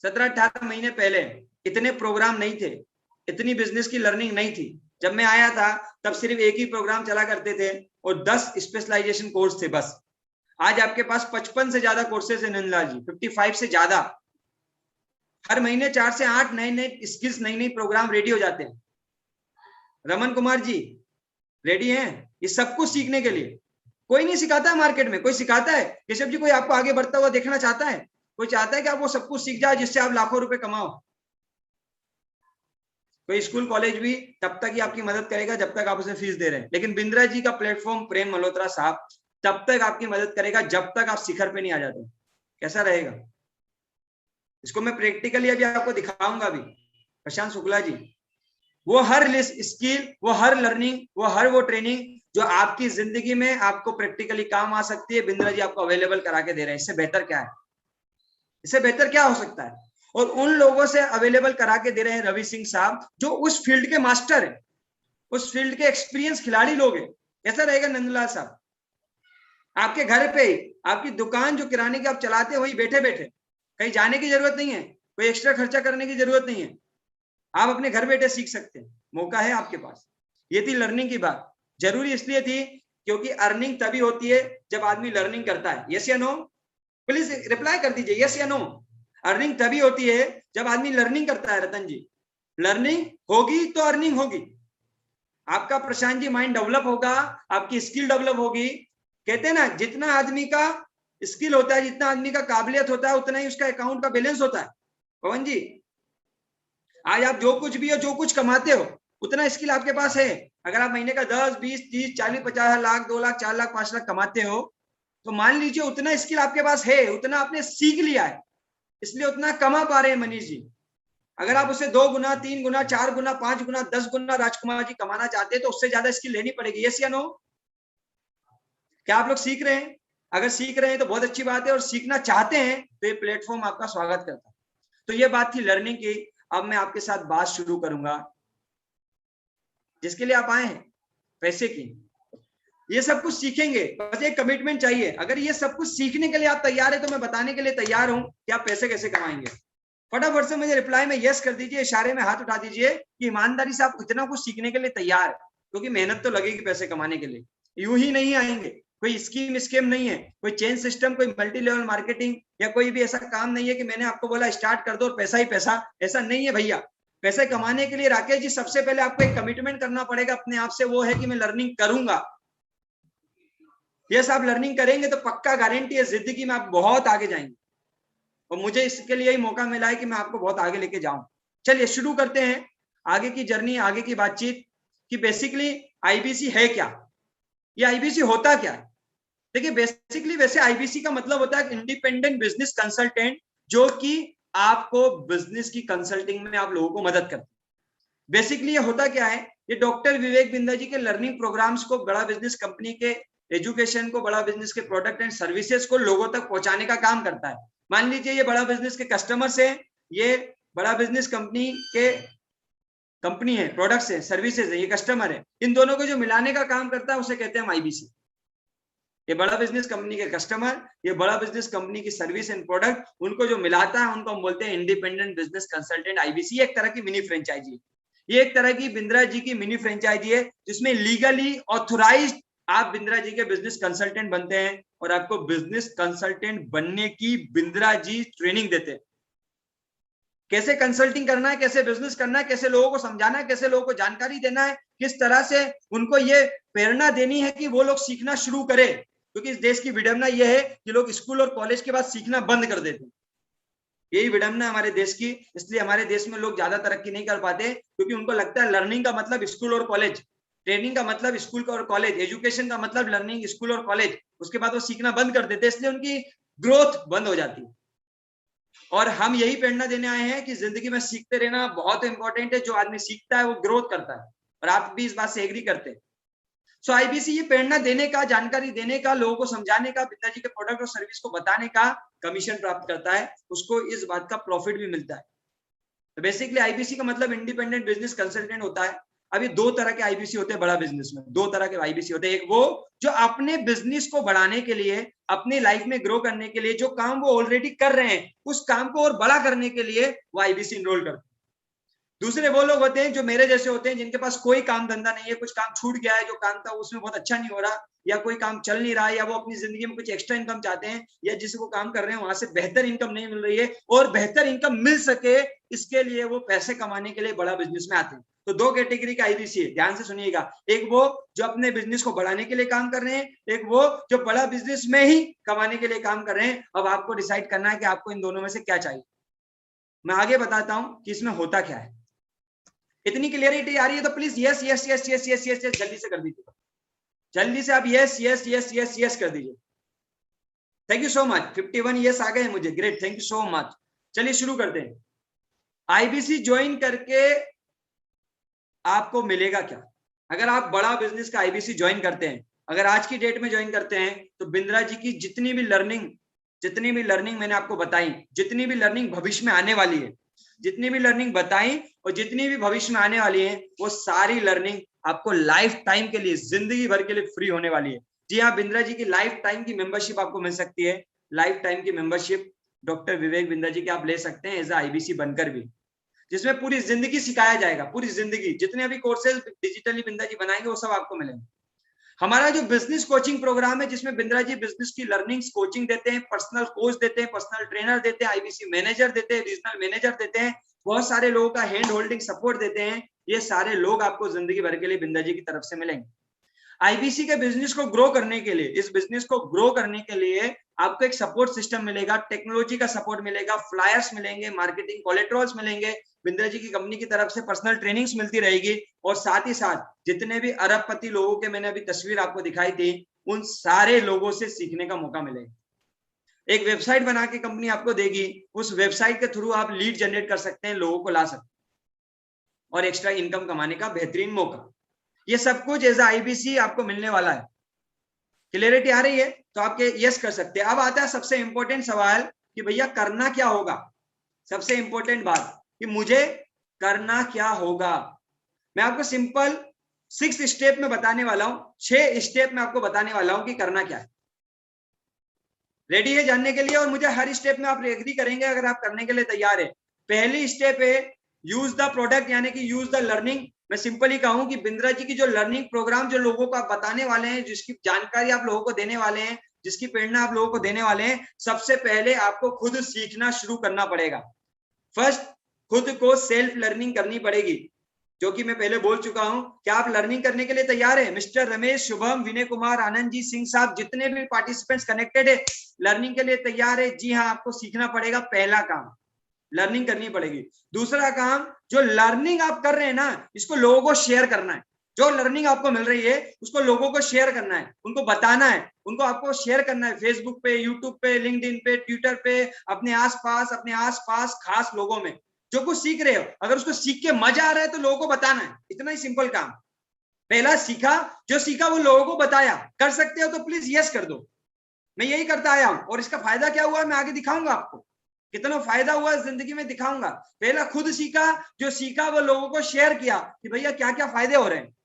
17-18 महीने पहले इतने प्रोग्राम नहीं थे, इतनी बिजनेस की लर्निंग नहीं थी। जब मैं आया था तब सिर्फ एक ही प्रोग्राम चला करते थे और 10 स्पेशलाइजेशन कोर्स थे बस। आज आपके पास 55 से ज्यादा कोर्सेज है नंदलाल जी, 55 से ज्यादा। हर महीने 4 से 8 नए स्किल्स, नई प्रोग्राम रेडी हो जाते हैं। रमन कुमार जी रेडी हैं ये सब कुछ सीखने के लिए। कोई नहीं सिखाता है मार्केट में, कोई सिखाता है? केशव जी, कोई आपको आगे बढ़ता हुआ देखना चाहता है? कोई चाहता है कि आप वो सब कुछ सीख जाए जिससे आप लाखों रुपए कमाओ? कोई स्कूल कॉलेज भी तब तक ही आपकी मदद करेगा जब तक आप उसे फीस दे रहे हैं, लेकिन बिंद्रा जी का प्लेटफॉर्म, प्रेम मल्होत्रा साहब, तब तक आपकी मदद करेगा जब तक आप शिखर पे नहीं आ जाते। कैसा रहेगा? इसको मैं प्रैक्टिकली अभी आपको दिखाऊंगा भी। प्रशांत शुक्ला जी, वो हर स्किल, वो हर लर्निंग, वो हर वो ट्रेनिंग जो आपकी जिंदगी में आपको प्रैक्टिकली काम आ सकती है, बिंद्रा जी आपको अवेलेबल करा के दे रहे हैं। इससे बेहतर क्या है? इससे बेहतर क्या हो सकता है? और उन लोगों से अवेलेबल करा के दे रहे हैं रवि सिंह साहब, जो उस फील्ड के मास्टर हैं, उस फील्ड के एक्सपीरियंस खिलाड़ी लोग हैं। कैसा रहेगा नंदलाल साहब? आपके घर पे ही, आपकी दुकान जो किराने की आप चलाते हैं, वही बैठे बैठे, कहीं जाने की जरूरत नहीं है, कोई एक्स्ट्रा खर्चा करने की जरूरत नहीं है, आप अपने घर बैठे सीख सकते हैं। मौका है आपके पास। ये थी लर्निंग की बात। जरूरी इसलिए थी क्योंकि अर्निंग तभी होती है जब आदमी लर्निंग करता है। यस या नो? प्लीज रिप्लाई कर दीजिए, यस या नो। अर्निंग तभी होती है जब आदमी लर्निंग करता है। रतन जी, लर्निंग होगी तो अर्निंग होगी। आपका प्रशांत जी माइंड डेवलप होगा, आपकी स्किल डेवलप होगी। कहते हैं ना, जितना आदमी का स्किल होता है, जितना आदमी का काबिलियत होता है, उतना ही उसका अकाउंट का बैलेंस होता है। पवन जी, आज आप जो कुछ भी हो, जो कुछ कमाते हो, उतना स्किल आपके पास है। अगर आप महीने का 10, 20, 30, 40, 50 लाख, 2 लाख, 4 लाख, 5 लाख कमाते हो, तो मान लीजिए उतना स्किल आपके पास है, उतना आपने सीख लिया है, इसलिए उतना कमा पा रहे हैं मनीष जी। अगर आप उसे 2 गुना, 3 गुना, 4 गुना, 5 गुना, 10 गुना राजकुमार जी कमाना चाहते हैं, तो उससे ज्यादा स्किल लेनी पड़ेगी। यस या नो? क्या आप लोग सीख रहे हैं? अगर सीख रहे हैं तो बहुत अच्छी बात है, और सीखना चाहते हैं तो ये प्लेटफॉर्म आपका स्वागत करता है। तो ये बात थी लर्निंग की। अब मैं आपके साथ बात शुरू करूंगा जिसके लिए आप आए हैं, पैसे की। ये सब कुछ सीखेंगे, बस एक कमिटमेंट चाहिए। अगर ये सब कुछ सीखने के लिए आप तैयार है तो मैं बताने के लिए तैयार हूं कि आप पैसे कैसे कमाएंगे। फटाफट से मुझे रिप्लाई में यस कर दीजिए, इशारे में हाथ उठा दीजिए कि ईमानदारी से आप इतना कुछ सीखने के लिए तैयार है, क्योंकि मेहनत तो लगेगी पैसे कमाने के लिए। यूं ही नहीं आएंगे, कोई स्कीम नहीं है, कोई चेन सिस्टम, कोई मल्टी लेवल मार्केटिंग या कोई भी ऐसा काम नहीं है कि मैंने आपको बोला स्टार्ट कर दो और पैसा ही पैसा। ऐसा नहीं है भैया। पैसे कमाने के लिए राकेश जी सबसे पहले आपको एक कमिटमेंट करना पड़ेगा अपने आप से, वो है कि मैं लर्निंग करूंगा। यस, आप लर्निंग करेंगे तो पक्का गारंटी है जिंदगी में आप बहुत आगे जाएंगे, और मुझे इसके लिए ही मौका मिला है कि मैं आपको बहुत आगे लेके जाऊं। चलिए शुरू करते हैं आगे की जर्नी, आगे की बातचीत कि बेसिकली आईबीसी है क्या, ये आईबीसी होता क्या है। देखिए बेसिकली वैसे आईबीसी का मतलब होता है इंडिपेंडेंट बिजनेस कंसल्टेंट, जो कि आपको बिजनेस की कंसल्टिंग में आप लोगों को मदद करते हैं। बेसिकली ये होता क्या है, ये डॉक्टर विवेक बिंदा जी के लर्निंग प्रोग्राम्स को, बड़ा बिजनेस कंपनी के एजुकेशन को, बड़ा बिजनेस के प्रोडक्ट एंड सर्विसेज को लोगों तक पहुंचाने का काम करता है। मान लीजिए ये बड़ा बिजनेस के कस्टमर्स है, ये बड़ा बिजनेस कंपनी है, प्रोडक्ट्स है, सर्विसेज है, ये कस्टमर है। इन दोनों को जो मिलाने का काम करता है उसे कहते हैं हम आईबीसी। ये बड़ा बिजनेस कंपनी के कस्टमर, ये बड़ा बिजनेस कंपनी की सर्विस एंड प्रोडक्ट, उनको जो मिलाता है उनको हम बोलते हैं इंडिपेंडेंट बिजनेस कंसल्टेंट आईबीसी। एक तरह की मिनी फ्रेंचाइजी है, ये एक तरह की बिंद्रा जी की मिनी फ्रेंचाइजी है, जिसमें लीगली ऑथोराइज्ड आप बिंद्रा जी के बिजनेस कंसल्टेंट बनते हैं, और आपको बिजनेस कंसल्टेंट बनने की बिंद्रा जी ट्रेनिंग देते हैं। कैसे कंसल्टिंग करना है, कैसे बिजनेस करना है, कैसे लोगों को समझाना है, कैसे लोगों को जानकारी देना है, किस तरह से उनको ये प्रेरणा देनी है कि वो लोग सीखना शुरू करें। क्योंकि इस देश की विडंबना यह है कि लोग स्कूल और कॉलेज के बाद सीखना बंद कर देते हैं। यही विडंबना है हमारे देश की। इसलिए हमारे देश में लोग ज्यादा तरक्की नहीं कर पाते, क्योंकि उनको लगता है लर्निंग का मतलब स्कूल और कॉलेज, ट्रेनिंग का मतलब स्कूल और कॉलेज, एजुकेशन का मतलब लर्निंग, स्कूल और कॉलेज, उसके बाद वो सीखना बंद कर देते हैं, इसलिए उनकी ग्रोथ बंद हो जाती है। और हम यही प्रेरणा देने आए हैं कि जिंदगी में सीखते रहना बहुत इंपॉर्टेंट है। जो आदमी सीखता है वो ग्रोथ करता है, और आप भी इस बात से एग्री करते हैं। सो आईबीसी ये प्रेरणा देने का, जानकारी देने का, लोगों को समझाने का, बिंदा जी के प्रोडक्ट और सर्विस को बताने का कमीशन प्राप्त करता है, उसको इस बात का प्रॉफिट भी मिलता है। तो बेसिकली आईबीसी का मतलब इंडिपेंडेंट बिजनेस कंसल्टेंट होता है। अभी दो तरह के आईबीसी होते हैं बड़ा बिजनेस में, दो तरह के आईबीसी होते हैं। एक वो जो अपने बिजनेस को बढ़ाने के लिए, अपनी लाइफ में ग्रो करने के लिए, जो काम वो ऑलरेडी कर रहे हैं उस काम को और बड़ा करने के लिए वो आईबीसी इनरोल करते हैं। दूसरे वो लोग होते हैं जो मेरे जैसे होते हैं, जिनके पास कोई काम धंधा नहीं है, कुछ काम छूट गया है, जो काम था उसमें बहुत अच्छा नहीं हो रहा, या कोई काम चल नहीं रहा है, या वो अपनी जिंदगी में कुछ एक्स्ट्रा इनकम चाहते हैं, या जिस वो काम कर रहे हैं वहां से बेहतर इनकम नहीं मिल रही है, और बेहतर इनकम मिल सके इसके लिए वो पैसे कमाने के लिए बड़ा बिजनेस में आते हैं। तो दो कैटेगरी का आईबीसी है, ध्यान से सुनिएगा। एक वो जो अपने बिजनेस को बढ़ाने के लिए काम कर रहे हैं, एक वो जो बड़ा बिजनेस में ही कमाने के लिए काम कर रहे हैं। अब आपको डिसाइड करना है कि आपको इन दोनों में से क्या चाहिए। मैं आगे बताता हूं कि इसमें होता क्या है। इतनी क्लियरिटी आ रही है तो please yes yes yes yes yes yes जल्दी से कर दीजिए, जल्दी से आप yes yes yes yes yes कर दीजिए। Thank you so much, 51 yes आ गए मुझे, great, thank you so much. चलिए शुरू करते हैं। आईबीसी ज्वाइन करके आपको मिलेगा क्या? अगर आप बड़ा बिजनेस का आईबीसी ज्वाइन करते हैं, अगर आज की डेट में ज्वाइन करते हैं, तो बिंद्रा जी की जितनी भी लर्निंग मैंने आपको बताई, जितनी भी लर्निंग भविष्य में आने वाली है, जितनी भी लर्निंग बताई और जितनी भी भविष्य में आने वाली है, वो सारी लर्निंग आपको लाइफ टाइम के लिए, जिंदगी भर के लिए फ्री होने वाली है। जी हाँ, बिंद्रा जी की लाइफ टाइम की मेंबरशिप आपको मिल सकती है। लाइफ टाइम की मेंबरशिप डॉक्टर विवेक बिंदा जी की आप ले सकते हैं एज आईबीसी बनकर भी, जिसमें पूरी जिंदगी सिखाया जाएगा, पूरी जिंदगी। जितने भी कोर्सेज डिजिटली बिंदा जी बनाएंगे वो सब आपको मिलेंगे। हमारा जो बिजनेस कोचिंग प्रोग्राम है, जिसमें बिंद्रा जी बिजनेस की लर्निंग्स कोचिंग देते हैं, पर्सनल कोच देते हैं, पर्सनल ट्रेनर देते हैं, आईबीसी मैनेजर देते हैं, रीजनल मैनेजर देते हैं, बहुत सारे लोगों का हैंड होल्डिंग सपोर्ट देते हैं। ये सारे लोग आपको जिंदगी भर के लिए बिंदा जी की तरफ से मिलेंगे। आईबीसी के बिजनेस को ग्रो करने के लिए, इस बिजनेस को ग्रो करने के लिए आपको एक सपोर्ट सिस्टम मिलेगा, टेक्नोलॉजी का सपोर्ट मिलेगा, फ्लायर्स मिलेंगे, मार्केटिंग कोलेट्रल्स मिलेंगे, बिंद्रा जी की कंपनी की तरफ से पर्सनल ट्रेनिंग्स मिलती रहेगी, और साथ ही साथ जितने भी अरबपति लोगों के मैंने अभी तस्वीर आपको दिखाई थी, उन सारे लोगों से सीखने का मौका मिलेगा। एक वेबसाइट बना के कंपनी आपको देगी, उस वेबसाइट के थ्रू आप लीड जनरेट कर सकते हैं, लोगों को ला सकते हैं, और एक्स्ट्रा इनकम कमाने का बेहतरीन मौका। ये सब कुछ एज आईबीसी आपको मिलने वाला है। क्लियरिटी आ रही है? तो आपके यस कर सकते हैं। अब आता है सबसे इंपॉर्टेंट सवाल कि भैया करना क्या होगा। सबसे इंपॉर्टेंट बात कि मुझे करना क्या होगा। मैं आपको सिंपल 6 स्टेप में बताने वाला हूं, 6 स्टेप में आपको बताने वाला हूं कि करना क्या है। रेडी है जानने के लिए? और मुझे हर स्टेप में आप एग्री करेंगे अगर आप करने के लिए तैयार है। पहली स्टेप है यूज द प्रोडक्ट, यानी कि यूज द लर्निंग। मैं सिंपली कहूं कि बिंद्रा जी की जो लर्निंग प्रोग्राम जो लोगों को आप बताने वाले हैं, जिसकी जानकारी आप लोगों को देने वाले हैं, जिसकी प्रेरणा आप लोगों को देने वाले हैं, सबसे पहले आपको खुद सीखना शुरू करना पड़ेगा। फर्स्ट, खुद को सेल्फ लर्निंग करनी पड़ेगी, जो कि मैं पहले बोल चुका हूं। क्या आप लर्निंग करने के लिए तैयार है? मिस्टर रमेश, शुभम, विनय कुमार, आनंद जी, सिंह साहब, जितने भी पार्टिसिपेंट्स कनेक्टेड है, लर्निंग के लिए तैयार है? जी हाँ, आपको सीखना पड़ेगा। पहला काम लर्निंग करनी पड़ेगी। दूसरा काम, जो लर्निंग आप कर रहे हैं ना, इसको लोगों को शेयर करना है। जो लर्निंग आपको मिल रही है उसको लोगों को शेयर करना है, उनको बताना है, उनको आपको शेयर करना है फेसबुक पे, यूट्यूब पे, लिंक्डइन पे, ट्विटर पे, अपने आसपास खास लोगों में जो कुछ सीख रहे हो। अगर उसको सीख के मजा आ रहा है तो लोगों को बताना है। इतना ही सिंपल काम। पहला सीखा, जो सीखा वो लोगों को बताया। कर सकते हो तो प्लीज यस कर दो। मैं यही करता आया हूं, और इसका फायदा क्या हुआ मैं आगे दिखाऊंगा आपको। कितना फायदा हुआ जिंदगी में दिखाऊंगा। पहला खुद सीखा, जो सीखा वो लोगों को शेयर किया कि भैया क्या क्या फायदे हो रहे हैं।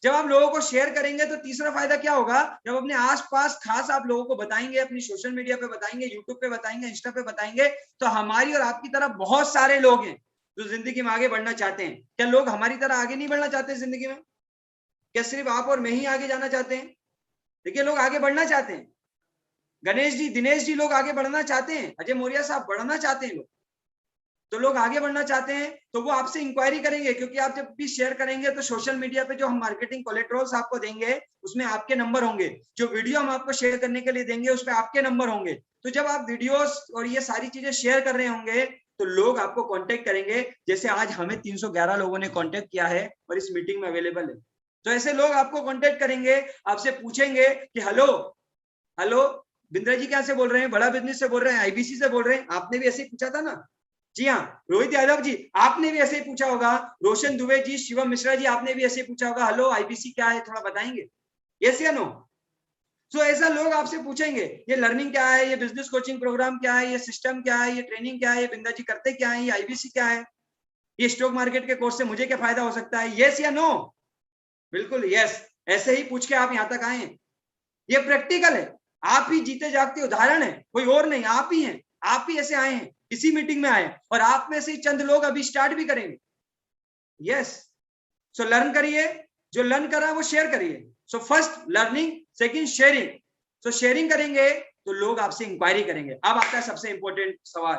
जब आप लोगों को शेयर करेंगे तो तीसरा फायदा क्या होगा, जब अपने आसपास खास आप लोगों को बताएंगे, अपनी सोशल मीडिया पे बताएंगे, यूट्यूब पे बताएंगे, इंस्टा पे बताएंगे, तो हमारी और आपकी तरह बहुत सारे लोग हैं जो जिंदगी में आगे बढ़ना चाहते हैं। क्या लोग हमारी तरह आगे नहीं बढ़ना चाहते जिंदगी में? क्या सिर्फ आप और मैं ही आगे जाना चाहते हैं? देखिए, लोग आगे बढ़ना चाहते हैं। गणेश जी, दिनेश जी, लोग आगे बढ़ना चाहते हैं। अजय मौर्य साहब, बढ़ना चाहते हैं लोग। तो लोग आगे बढ़ना चाहते हैं तो वो आपसे इंक्वायरी करेंगे, क्योंकि आप जब भी शेयर करेंगे तो सोशल मीडिया पे जो हम मार्केटिंग कोलेट्रल्स आपको देंगे उसमें आपके नंबर होंगे। जो वीडियो हम आपको शेयर करने के लिए देंगे उस पर आपके नंबर होंगे। तो जब आप वीडियोस और ये सारी चीजें शेयर कर रहे होंगे तो लोग आपको कांटेक्ट करेंगे। जैसे आज हमें 311 लोगों ने कांटेक्ट किया है और इस मीटिंग में अवेलेबल है। तो ऐसे लोग आपको कांटेक्ट करेंगे, आपसे पूछेंगे कि हेलो बिंद्रा जी कहाँ से बोल रहे हैं? बड़ा बिजनेस से बोल रहे हैं, आईबीसी से बोल रहे हैं? आपने भी ऐसे ही पूछा था ना? जी हाँ। रोहित यादव जी, आपने भी ऐसे ही पूछा होगा। रोशन दुबे जी, शिवम मिश्रा जी, आपने भी ऐसे ही पूछा होगा, हेलो आईबीसी क्या है, थोड़ा बताएंगे? यस या नो? सो ऐसा लोग आपसे पूछेंगे, ये लर्निंग क्या है, ये बिजनेस कोचिंग प्रोग्राम क्या है, ये सिस्टम क्या है, ये ट्रेनिंग क्या है, ये बिंद्रा जी करते क्या है, ये आईबीसी क्या है, ये स्टॉक मार्केट के कोर्स से मुझे क्या फायदा हो सकता है? यस या नो? बिल्कुल यस। ऐसे ही पूछ के आप यहाँ तक आए हैं। ये प्रैक्टिकल है, आप ही जीते जागते उदाहरण है, कोई और नहीं, आप ही हैं। आप ही ऐसे आए हैं, इसी मीटिंग में आए, और आप में से चंद लोग अभी स्टार्ट भी करेंगे। यस। सो लर्न करिए, जो लर्न कर रहा है वो शेयर करिए। So first learning, second sharing. सो शेयरिंग करेंगे तो लोग आपसे इंक्वायरी करेंगे। अब आता है सबसे इंपॉर्टेंट सवाल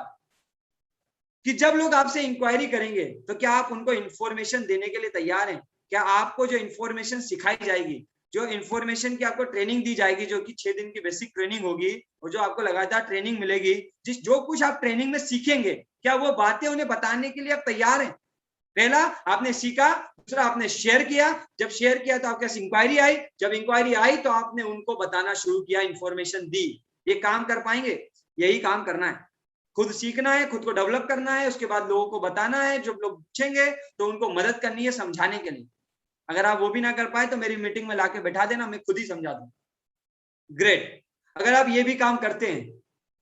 कि जब लोग आपसे इंक्वायरी करेंगे तो क्या आप उनको इंफॉर्मेशन देने के लिए तैयार हैं? क्या आपको जो इंफॉर्मेशन सिखाई जाएगी, जो इंफॉर्मेशन की आपको ट्रेनिंग दी जाएगी, जो कि 6 दिन की बेसिक ट्रेनिंग होगी और जो आपको लगातार ट्रेनिंग मिलेगी, जो कुछ आप ट्रेनिंग में सीखेंगे, क्या वो बातें उन्हें बताने के लिए आप तैयार हैं? पहला आपने सीखा, दूसरा आपने शेयर किया। जब शेयर किया तो आपके पास इंक्वायरी आई, जब इंक्वायरी आई तो आपने उनको बताना शुरू किया, इंफॉर्मेशन दी। ये काम कर पाएंगे? यही काम करना है। खुद सीखना है, खुद को डेवलप करना है, उसके बाद लोगों को बताना है। जब लोग पूछेंगे तो उनको मदद करनी है समझाने के लिए। अगर आप वो भी ना कर पाए तो मेरी मीटिंग में लाके बैठा देना, मैं खुद ही समझा दूं। ग्रेट। अगर आप ये भी काम करते हैं,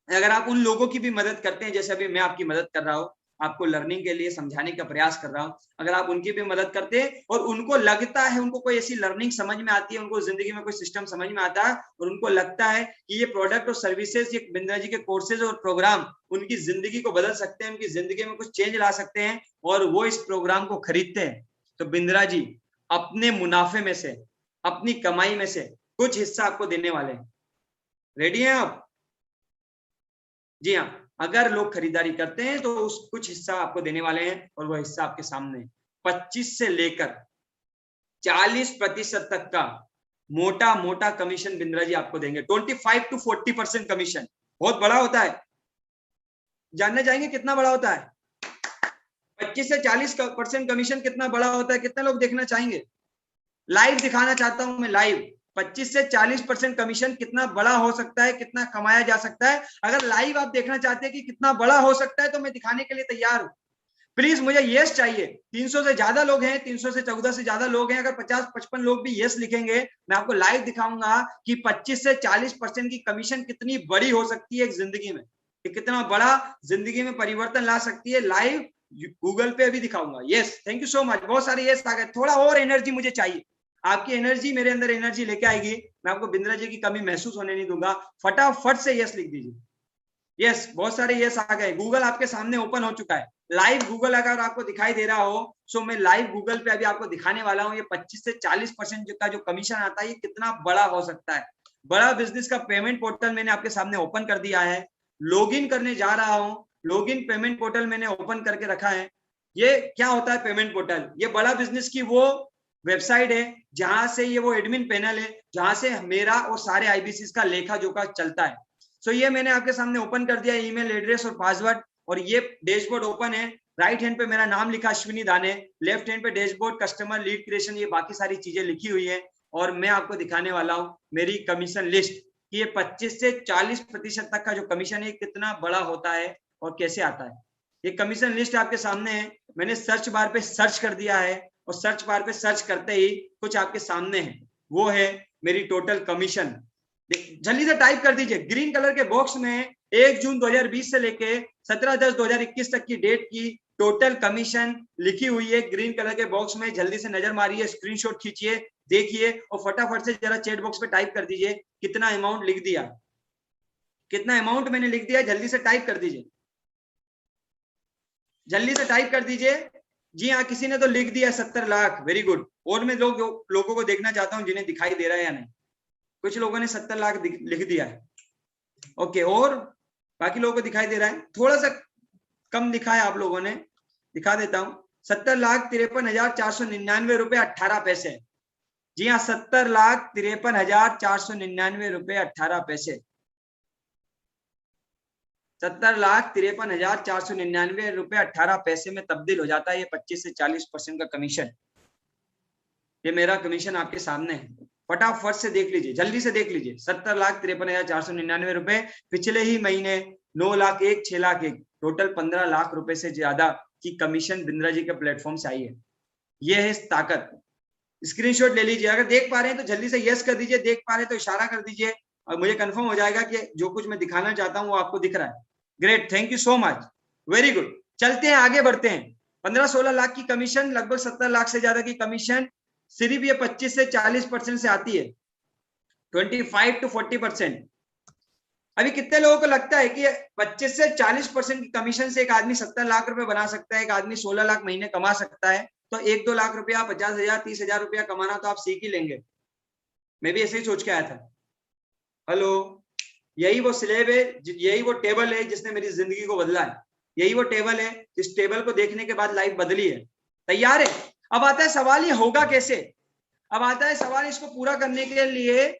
अगर आप उन लोगों की भी मदद करते हैं, जैसे अभी मैं आपकी मदद कर रहा हूं, आपको लर्निंग के लिए समझाने का प्रयास कर रहा हूं, अगर आप उनकी भी मदद करते हैं और उनको लगता है, उनको कोई ऐसी लर्निंग समझ में आती है, उनको जिंदगी में कोई सिस्टम समझ में आता है और उनको लगता है कि ये प्रोडक्ट और सर्विसेज, ये बिंद्रा जी के कोर्सेज और प्रोग्राम उनकी जिंदगी को बदल सकते हैं, उनकी जिंदगी में कुछ चेंज ला सकते हैं, और वो इस प्रोग्राम को खरीदते हैं, तो बिंद्रा जी अपने मुनाफे में से, अपनी कमाई में से कुछ हिस्सा आपको देने वाले हैं। रेडी हैं आप? जी हाँ। अगर लोग खरीदारी करते हैं तो उस कुछ हिस्सा आपको देने वाले हैं, और वो हिस्सा आपके सामने 25 से लेकर 40% तक का मोटा मोटा कमीशन बिंद्रा जी आपको देंगे। 25 to 40% कमीशन बहुत बड़ा होता है। जानना चाहेंगे कितना बड़ा होता है? 25 से 40% कमीशन कितना बड़ा होता है? कितने लोग देखना चाहेंगे? लाइव दिखाना चाहता हूं मैं, लाइव 25 से 40% कमीशन कितना बड़ा हो सकता है, कितना कमाया जा सकता है। अगर लाइव आप देखना चाहते हैं कि कितना बड़ा हो सकता है तो मैं दिखाने के लिए तैयार हूं। प्लीज मुझे यस चाहिए। 300 से ज्यादा लोग हैं, 300 से 14 से ज्यादा लोग हैं। अगर 50-55 लोग भी यस लिखेंगे, मैं आपको लाइव दिखाऊंगा कि 25 से 40% की कमीशन कितनी बड़ी हो सकती है एक जिंदगी में, कितना बड़ा जिंदगी में परिवर्तन ला सकती है। लाइव गूगल पे भी दिखाऊंगा। Yes, thank you so much. बहुत सारे यस आ गए। थोड़ा और एनर्जी मुझे चाहिए। आपकी एनर्जी मेरे अंदर एनर्जी लेके आएगी। मैं आपको बिंद्रा जी की कमी महसूस होने नहीं दूंगा। फटाफट से यस लिख दीजिए। यस, बहुत सारे यस आ गए। गूगल आपके सामने ओपन हो चुका है। लाइव गूगल अगर आपको दिखाई दे रहा हो सो मैं लाइव गूगल पे अभी आपको दिखाने वाला हूं। ये 25 से 40% का जो कमीशन आता है ये कितना बड़ा हो सकता है। बड़ा बिजनेस का पेमेंट पोर्टल मैंने आपके सामने ओपन कर दिया है। लॉगिन करने जा रहा हूं। लॉगिन पेमेंट पोर्टल मैंने ओपन करके रखा है। ये क्या होता है पेमेंट पोर्टल? ये बड़ा बिजनेस की वो वेबसाइट है जहां से ये वो एडमिन पैनल है जहां से मेरा और सारे आईबीसी का लेखा जोखा चलता है। सो ये मैंने आपके सामने ओपन कर दिया, ईमेल एड्रेस और पासवर्ड। और ये डैशबोर्ड ओपन है। राइट हैंड पे मेरा नाम लिखा अश्विनी दाने, लेफ्ट हैंड पे डैशबोर्ड, कस्टमर, लीड क्रिएशन, ये बाकी सारी चीजें लिखी हुई है। और मैं आपको दिखाने वाला हूं मेरी कमीशन लिस्ट कि ये 25 से 40% तक का जो कमीशन है कितना बड़ा होता है और कैसे आता है। ये कमीशन लिस्ट आपके सामने है। मैंने सर्च बार पे सर्च कर दिया है और सर्च बार पे सर्च करते ही कुछ आपके सामने है, वो है मेरी टोटल कमीशन। जल्दी से टाइप कर दीजिए। ग्रीन कलर के बॉक्स में 1 जून 2020 से लेके 17/10/2021 तक की डेट की टोटल कमीशन लिखी हुई है ग्रीन कलर के बॉक्स में। जल्दी से नजर मारिए, स्क्रीनशॉट खींचिए, देखिए और फटाफट से जरा चैट बॉक्स पे टाइप कर दीजिए कितना अमाउंट लिख दिया, कितना अमाउंट मैंने लिख दिया। जल्दी से टाइप कर दीजिए, जल्दी से टाइप कर दीजिए। जी हाँ, किसी ने तो लिख दिया 70 लाख। Very good. और मैं लोगों को देखना चाहता हूं जिन्हें दिखाई दे रहा है या नहीं। कुछ लोगों ने 70 लाख लिख दिया है। ओके, और बाकी लोगों को दिखाई दे रहा है? थोड़ा सा कम लिखा है आप लोगों ने, दिखा देता हूं। 70,53,499 रुपए 18 पैसे। जी हाँ, 70,53,499 रुपए 18 पैसे। 70,53,499 रुपए 18 पैसे में तब्दील हो जाता है ये 25 से 40% का कमीशन। ये मेरा कमीशन आपके सामने है। फटाफट से देख लीजिए, जल्दी से देख लीजिए। 70,53,499 रुपए। पिछले ही महीने 9 लाख 1, 6 लाख 1, टोटल 15 लाख रुपए से ज्यादा की कमीशन बिंद्रा जी के प्लेटफॉर्म से आई है। ये है ताकत। स्क्रीनशॉट ले लीजिए। अगर देख पा रहे हैं तो जल्दी से यस कर दीजिए, देख पा रहे हैं तो इशारा कर दीजिए और मुझे कंफर्म हो जाएगा कि जो कुछ मैं दिखाना चाहता हूं वो आपको दिख रहा है। Great, thank you so much, very good. चलते हैं, आगे बढ़ते हैं। 15-16 लाख की कमीशन, लगभग 70 लाख से ज्यादा की कमीशन सिर्फ ये 25 से 40% से आती है। 25 to 40%। अभी कितने लोगों को लगता है कि 25 से 40% की कमीशन से एक आदमी 70 लाख रुपए बना सकता है, एक आदमी 16 लाख महीने कमा सकता है? तो 1-2 लाख रुपया, 50,000, 30,000 रुपया कमाना तो आप सीख ही लेंगे। मैं भी ऐसे ही सोच के आया था। हेलो, यही वो स्लेब है, यही वो टेबल है जिसने मेरी जिंदगी को बदला है। यही वो टेबल है, इस टेबल को देखने के बाद लाइफ बदली है। तैयार है? अब आता है सवाल, ये होगा कैसे? अब आता है सवाल, इसको पूरा करने के लिए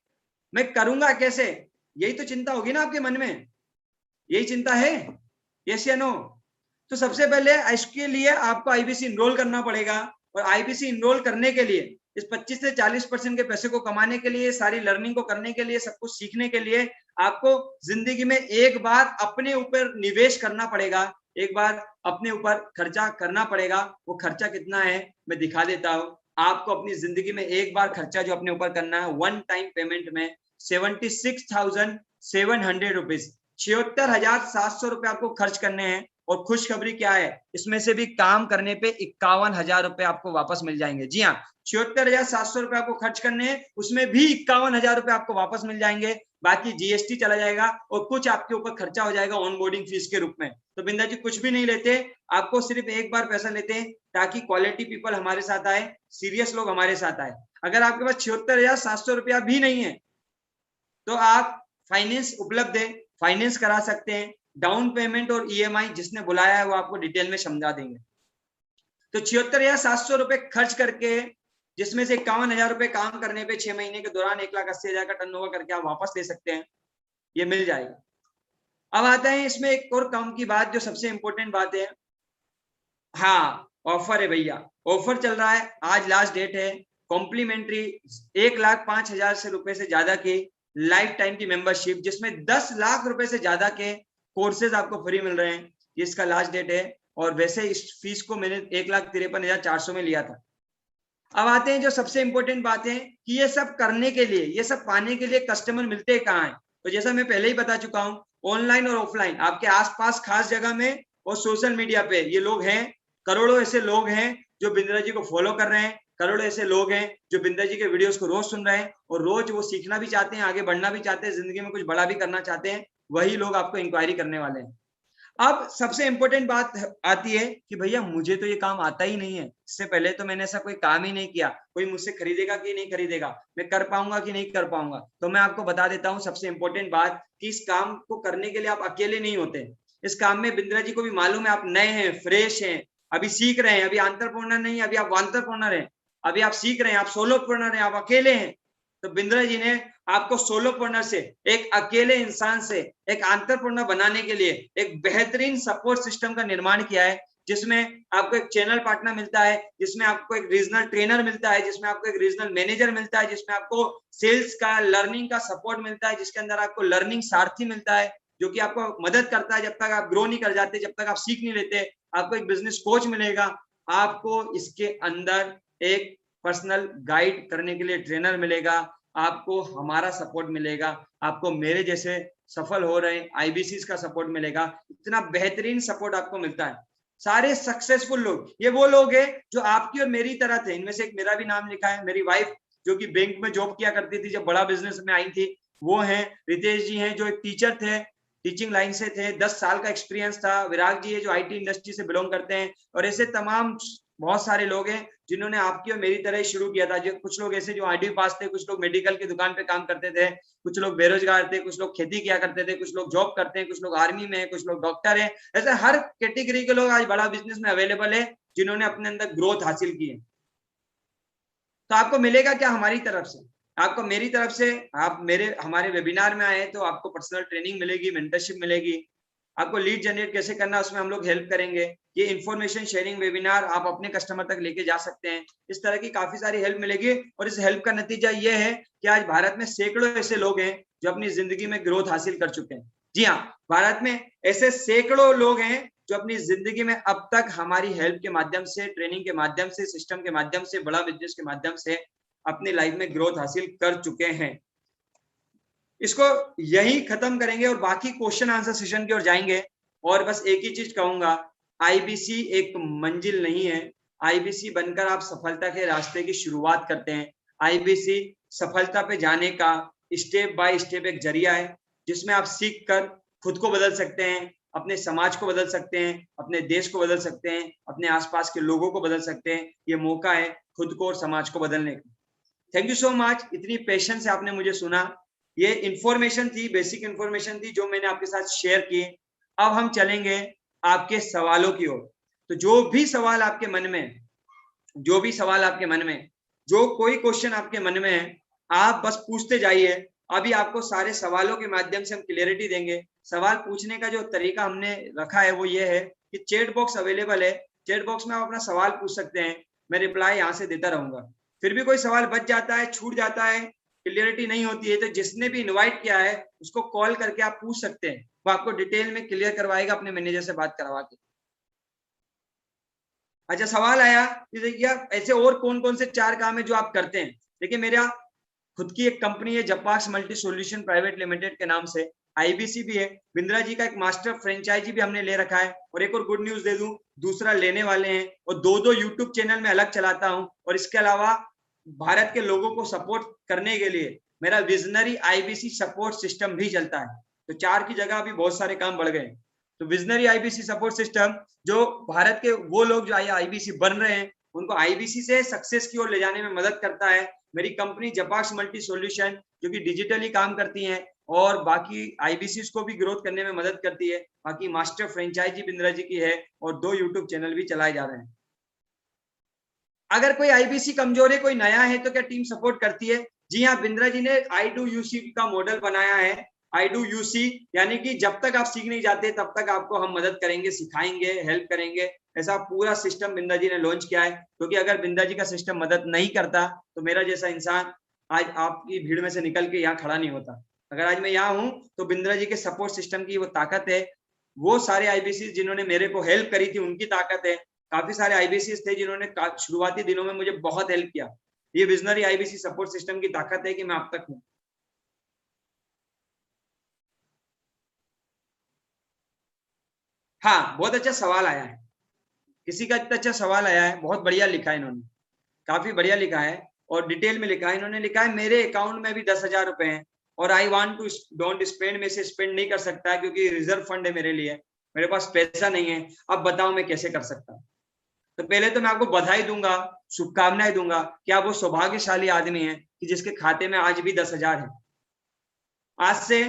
मैं करूंगा कैसे? यही तो चिंता होगी ना आपके मन में, यही चिंता है? यस या नो? तो सबसे पहले इसके लिए आपको आईबीसी इनरोल करना पड़ेगा। और आईबीसी इनरोल करने के लिए, इस 25 से 40% के पैसे को कमाने के लिए, सारी लर्निंग को करने के लिए, सब कुछ सीखने के लिए आपको जिंदगी में एक बार अपने ऊपर निवेश करना पड़ेगा, एक बार अपने ऊपर खर्चा करना पड़ेगा। वो खर्चा कितना है मैं दिखा देता हूं आपको। अपनी जिंदगी में एक बार खर्चा जो अपने ऊपर करना है, वन टाइम पेमेंट में 76,700 रुपीज, 76,700 रुपए आपको खर्च करने हैं। और खुशखबरी क्या है, इसमें से भी काम करने पे 51,000 रुपए आपको वापस मिल जाएंगे। जी हाँ, 76,700 रुपए आपको खर्च करने हैं, उसमें भी 51,000 रुपए आपको वापस मिल जाएंगे। बाकी जीएसटी चला जाएगा और कुछ आपके ऊपर खर्चा हो जाएगा ऑनबोर्डिंग फीस के रूप में। तो बिंदा जी कुछ भी नहीं लेते, आपको सिर्फ एक बार पैसा लेते हैं ताकि क्वालिटी पीपल हमारे साथ आए, सीरियस लोग हमारे साथ आए। अगर आपके पास 76,700 रुपया भी नहीं है तो आप फाइनेंस उपलब्ध है, फाइनेंस करा सकते हैं। डाउन पेमेंट और ईएमआई जिसने बुलाया है वो आपको डिटेल में समझा देंगे। तो 76,700 रुपए खर्च करके जिसमें से 51,000 रुपए काम करने पे 6 महीने के दौरान 1,80,000 का टर्नओवर करके आप वापस ले सकते हैं, ये मिल जाएगा। अब आता है इसमें एक और काम की बात जो सबसे इंपॉर्टेंट बात है, हाँ ऑफर है भैया, ऑफर चल रहा है, आज लास्ट डेट है। कॉम्प्लीमेंट्री 1,05,000 रुपए से ज्यादा की लाइफ टाइम की मेंबरशिप, जिसमें 10 लाख रुपए से ज्यादा के कोर्सेज आपको फ्री मिल रहे हैं, इसका लास्ट डेट है। और वैसे इस फीस को मैंने 1,53,400 में लिया था। अब आते हैं जो सबसे इंपॉर्टेंट बात है कि ये सब करने के लिए, ये सब पाने के लिए कस्टमर मिलते कहाँ हैं। तो जैसा मैं पहले ही बता चुका हूँ, ऑनलाइन और ऑफलाइन आपके आसपास खास जगह में और सोशल मीडिया पे ये लोग हैं। करोड़ों ऐसे लोग हैं जो बिंद्रा जी को फॉलो कर रहे हैं, करोड़ों ऐसे लोग हैं जो बिंद्रा जी के वीडियोस को रोज सुन रहे हैं और रोज वो सीखना भी चाहते हैं, आगे बढ़ना भी चाहते हैं, जिंदगी में कुछ बड़ा भी करना चाहते हैं। वही लोग आपको इंक्वायरी करने वाले हैं। अब सबसे इंपॉर्टेंट बात आती है कि भैया मुझे तो ये काम आता ही नहीं है, इससे पहले तो मैंने ऐसा कोई काम ही नहीं किया, कोई मुझसे खरीदेगा कि नहीं खरीदेगा, मैं कर पाऊंगा कि नहीं कर पाऊंगा। तो मैं आपको बता देता हूँ सबसे इंपॉर्टेंट बात कि इस काम को करने के लिए आप अकेले नहीं होते। इस काम में बिंद्रा जी को भी मालूम है, आप नए हैं, फ्रेश हैं, अभी सीख रहे हैं, अभी एंटरप्रेन्योर नहीं है, अभी आप एंटरप्रेन्योर हैं, अभी आप सीख रहे हैं, आप सोलोप्रेन्योर हैं, आप अकेले हैं। तो बिंद्रा जी ने आपको सोलोप्रेन्योर से, एक अकेले इंसान से एक एंटरप्रेन्योर बनाने के लिए एक बेहतरीन सपोर्ट सिस्टम का निर्माण किया है, जिसमें आपको एक चैनल पार्टनर मिलता है, जिसमें आपको एक रीजनल ट्रेनर मिलता है, जिसमें आपको एक रीजनल मैनेजर मिलता है, जिसमें आपको सेल्स का, लर्निंग का सपोर्ट मिलता है, जिसके अंदर आपको लर्निंग सारथी मिलता है जो कि आपको मदद करता है जब तक आप ग्रो नहीं कर जाते, जब तक आप सीख नहीं लेते। आपको एक बिजनेस कोच मिलेगा, आपको इसके अंदर एक पर्सनल गाइड करने के लिए ट्रेनर मिलेगा, आपको हमारा सपोर्ट मिलेगा, आपको मेरे जैसे सफल हो रहे आईबीसी का सपोर्ट मिलेगा। इतना बेहतरीन सपोर्ट आपको मिलता है। सारे सक्सेसफुल लोग ये वो लोग हैं जो आपकी और मेरी तरह थे। इनमें से एक मेरा भी नाम लिखा है, मेरी वाइफ जो कि बैंक में जॉब किया करती थी, जब बड़ा बिजनेस में आई थी, वो हैं। रितेश जी हैं जो एक टीचर थे, टीचिंग लाइन से थे, 10 साल का एक्सपीरियंस था। विराग जी है जो आईटी इंडस्ट्री से बिलोंग करते हैं। और ऐसे तमाम बहुत सारे लोग हैं जिन्होंने आपकी और मेरी तरह ही शुरू किया था। जो कुछ लोग ऐसे जो आईडी पास थे, कुछ लोग मेडिकल की दुकान पे काम करते थे, कुछ लोग बेरोजगार थे, कुछ लोग खेती किया करते थे, कुछ लोग जॉब करते हैं, कुछ लोग आर्मी में है, कुछ लोग डॉक्टर है। ऐसे हर कैटेगरी के लोग आज बड़ा बिजनेस में अवेलेबल है जिन्होंने अपने अंदर ग्रोथ हासिल की है। तो आपको मिलेगा क्या हमारी तरफ से? आपको मेरी तरफ से, आप हमारे वेबिनार में आए तो आपको पर्सनल ट्रेनिंग मिलेगी, मेंटरशिप मिलेगी। आपको लीड जनरेट कैसे करना उसमें हम लोग हेल्प करेंगे। ये इंफॉर्मेशन शेयरिंग वेबिनार आप अपने कस्टमर तक लेके जा सकते हैं। इस तरह की काफी सारी हेल्प मिलेगी। और इस हेल्प का नतीजा ये है कि आज भारत में सैकड़ों ऐसे लोग हैं जो अपनी जिंदगी में ग्रोथ हासिल कर चुके हैं। जी हाँ, भारत में ऐसे सैकड़ों लोग हैं जो अपनी जिंदगी में अब तक हमारी हेल्प के माध्यम से, ट्रेनिंग के माध्यम से, सिस्टम के माध्यम से, बड़ा बिजनेस के माध्यम से अपनी लाइफ में ग्रोथ हासिल कर चुके हैं। इसको यही खत्म करेंगे और बाकी क्वेश्चन आंसर सेशन की ओर जाएंगे। और बस एक ही चीज कहूंगा, आईबीसी एक मंजिल नहीं है। आईबीसी बनकर आप सफलता के रास्ते की शुरुआत करते हैं। आईबीसी सफलता पे जाने का स्टेप बाय स्टेप एक जरिया है जिसमें आप सीख कर खुद को बदल सकते हैं, अपने समाज को बदल सकते हैं, अपने देश को बदल सकते हैं, अपने आसपास के लोगों को बदल सकते हैं। ये मौका है खुद को और समाज को बदलने का। थैंक यू सो मच, इतनी पेशेंस से आपने मुझे सुना। ये इंफॉर्मेशन थी, बेसिक इंफॉर्मेशन थी जो मैंने आपके साथ शेयर की। अब हम चलेंगे आपके सवालों की ओर। तो जो भी सवाल आपके मन में, जो कोई क्वेश्चन आपके मन में है, आप बस पूछते जाइए। अभी आपको सारे सवालों के माध्यम से हम क्लियरिटी देंगे। सवाल पूछने का जो तरीका हमने रखा है वो ये है कि चैट बॉक्स अवेलेबल है, चैट बॉक्स में आप अपना सवाल पूछ सकते हैं, मैं रिप्लाई यहाँ से देता रहूंगा। फिर भी कोई सवाल बच जाता है, छूट जाता है, क्लियरिटी नहीं होती है, तो जिसने भी इनवाइट किया है उसको कॉल करके आप पूछ सकते हैं, वो आपको डिटेल में क्लियर करवाएगा अपने मैनेजर से बात करवा के। अच्छा, सवाल आया कि देखिए ऐसे और कौन कौन से 4 काम है जो आप करते हैं। देखिए मेरा खुद की एक कंपनी है जपाक्स मल्टी सॉल्यूशन प्राइवेट लिमिटेड के नाम से, आईबीसी भी है, बिंद्रा जी का एक मास्टर फ्रेंचाइजी भी हमने ले रखा है। और एक और गुड न्यूज दे दूं, दूसरा लेने वाले हैं। और 2 यूट्यूब चैनल में अलग चलाता हूं। और इसके अलावा भारत के लोगों को सपोर्ट करने के लिए मेरा विजनरी आईबीसी सपोर्ट सिस्टम भी चलता है। तो 4 की जगह अभी बहुत सारे काम बढ़ गए। तो विजनरी आईबीसी सपोर्ट सिस्टम जो भारत के वो लोग जो आईबीसी बन रहे हैं उनको आईबीसी से सक्सेस की ओर ले जाने में मदद करता है। मेरी कंपनी जपाक्स मल्टी सॉल्यूशन जो कि डिजिटली काम करती है और बाकी आईबीसी को भी ग्रोथ करने में मदद करती है। बाकी मास्टर फ्रेंचाइजी बिंद्रा जी की है और 2 यूट्यूब चैनल भी चलाए जा रहे हैं। अगर कोई आईबीसी कमजोर है, कोई नया है, तो क्या टीम सपोर्ट करती है? जी हाँ, बिंद्रा जी ने I2UC का मॉडल बनाया है। I2UC यानी कि जब तक आप सीख नहीं जाते तब तक आपको हम मदद करेंगे, सिखाएंगे, हेल्प करेंगे, ऐसा पूरा सिस्टम बिंद्रा जी ने लॉन्च किया है। क्योंकि अगर बिंद्रा जी का सिस्टम मदद नहीं करता तो मेरा जैसा इंसान आज आपकी भीड़ में से निकल के यहाँ खड़ा नहीं होता। अगर आज मैं यहाँ हूँ तो बिंद्रा जी के सपोर्ट सिस्टम की वो ताकत है। वो सारे आईबीसी जिन्होंने मेरे को हेल्प करी थी उनकी ताकत है। काफी सारे आईबीसी थे जिन्होंने शुरुआती दिनों में मुझे बहुत हेल्प किया। ये विजनरी आईबीसी सपोर्ट सिस्टम की ताकत है कि मैं अब तक हूँ। हाँ, बहुत अच्छा सवाल आया है, किसी का इतना अच्छा सवाल आया है, बहुत बढ़िया लिखा है इन्होंने, काफी बढ़िया लिखा है और डिटेल में लिखा है। इन्होंने लिखा है मेरे अकाउंट में भी 10,000 रुपए हैं और I want to don't spend, में से स्पेंड नहीं कर सकता क्योंकि रिजर्व फंड है मेरे लिए, मेरे पास पैसा नहीं है, अब बताओ मैं कैसे कर सकता हूँ। तो पहले तो मैं आपको बधाई दूंगा, शुभकामनाएं दूंगा कि आप वो सौभाग्यशाली आदमी हैं कि जिसके खाते में आज भी 10,000 है। आज से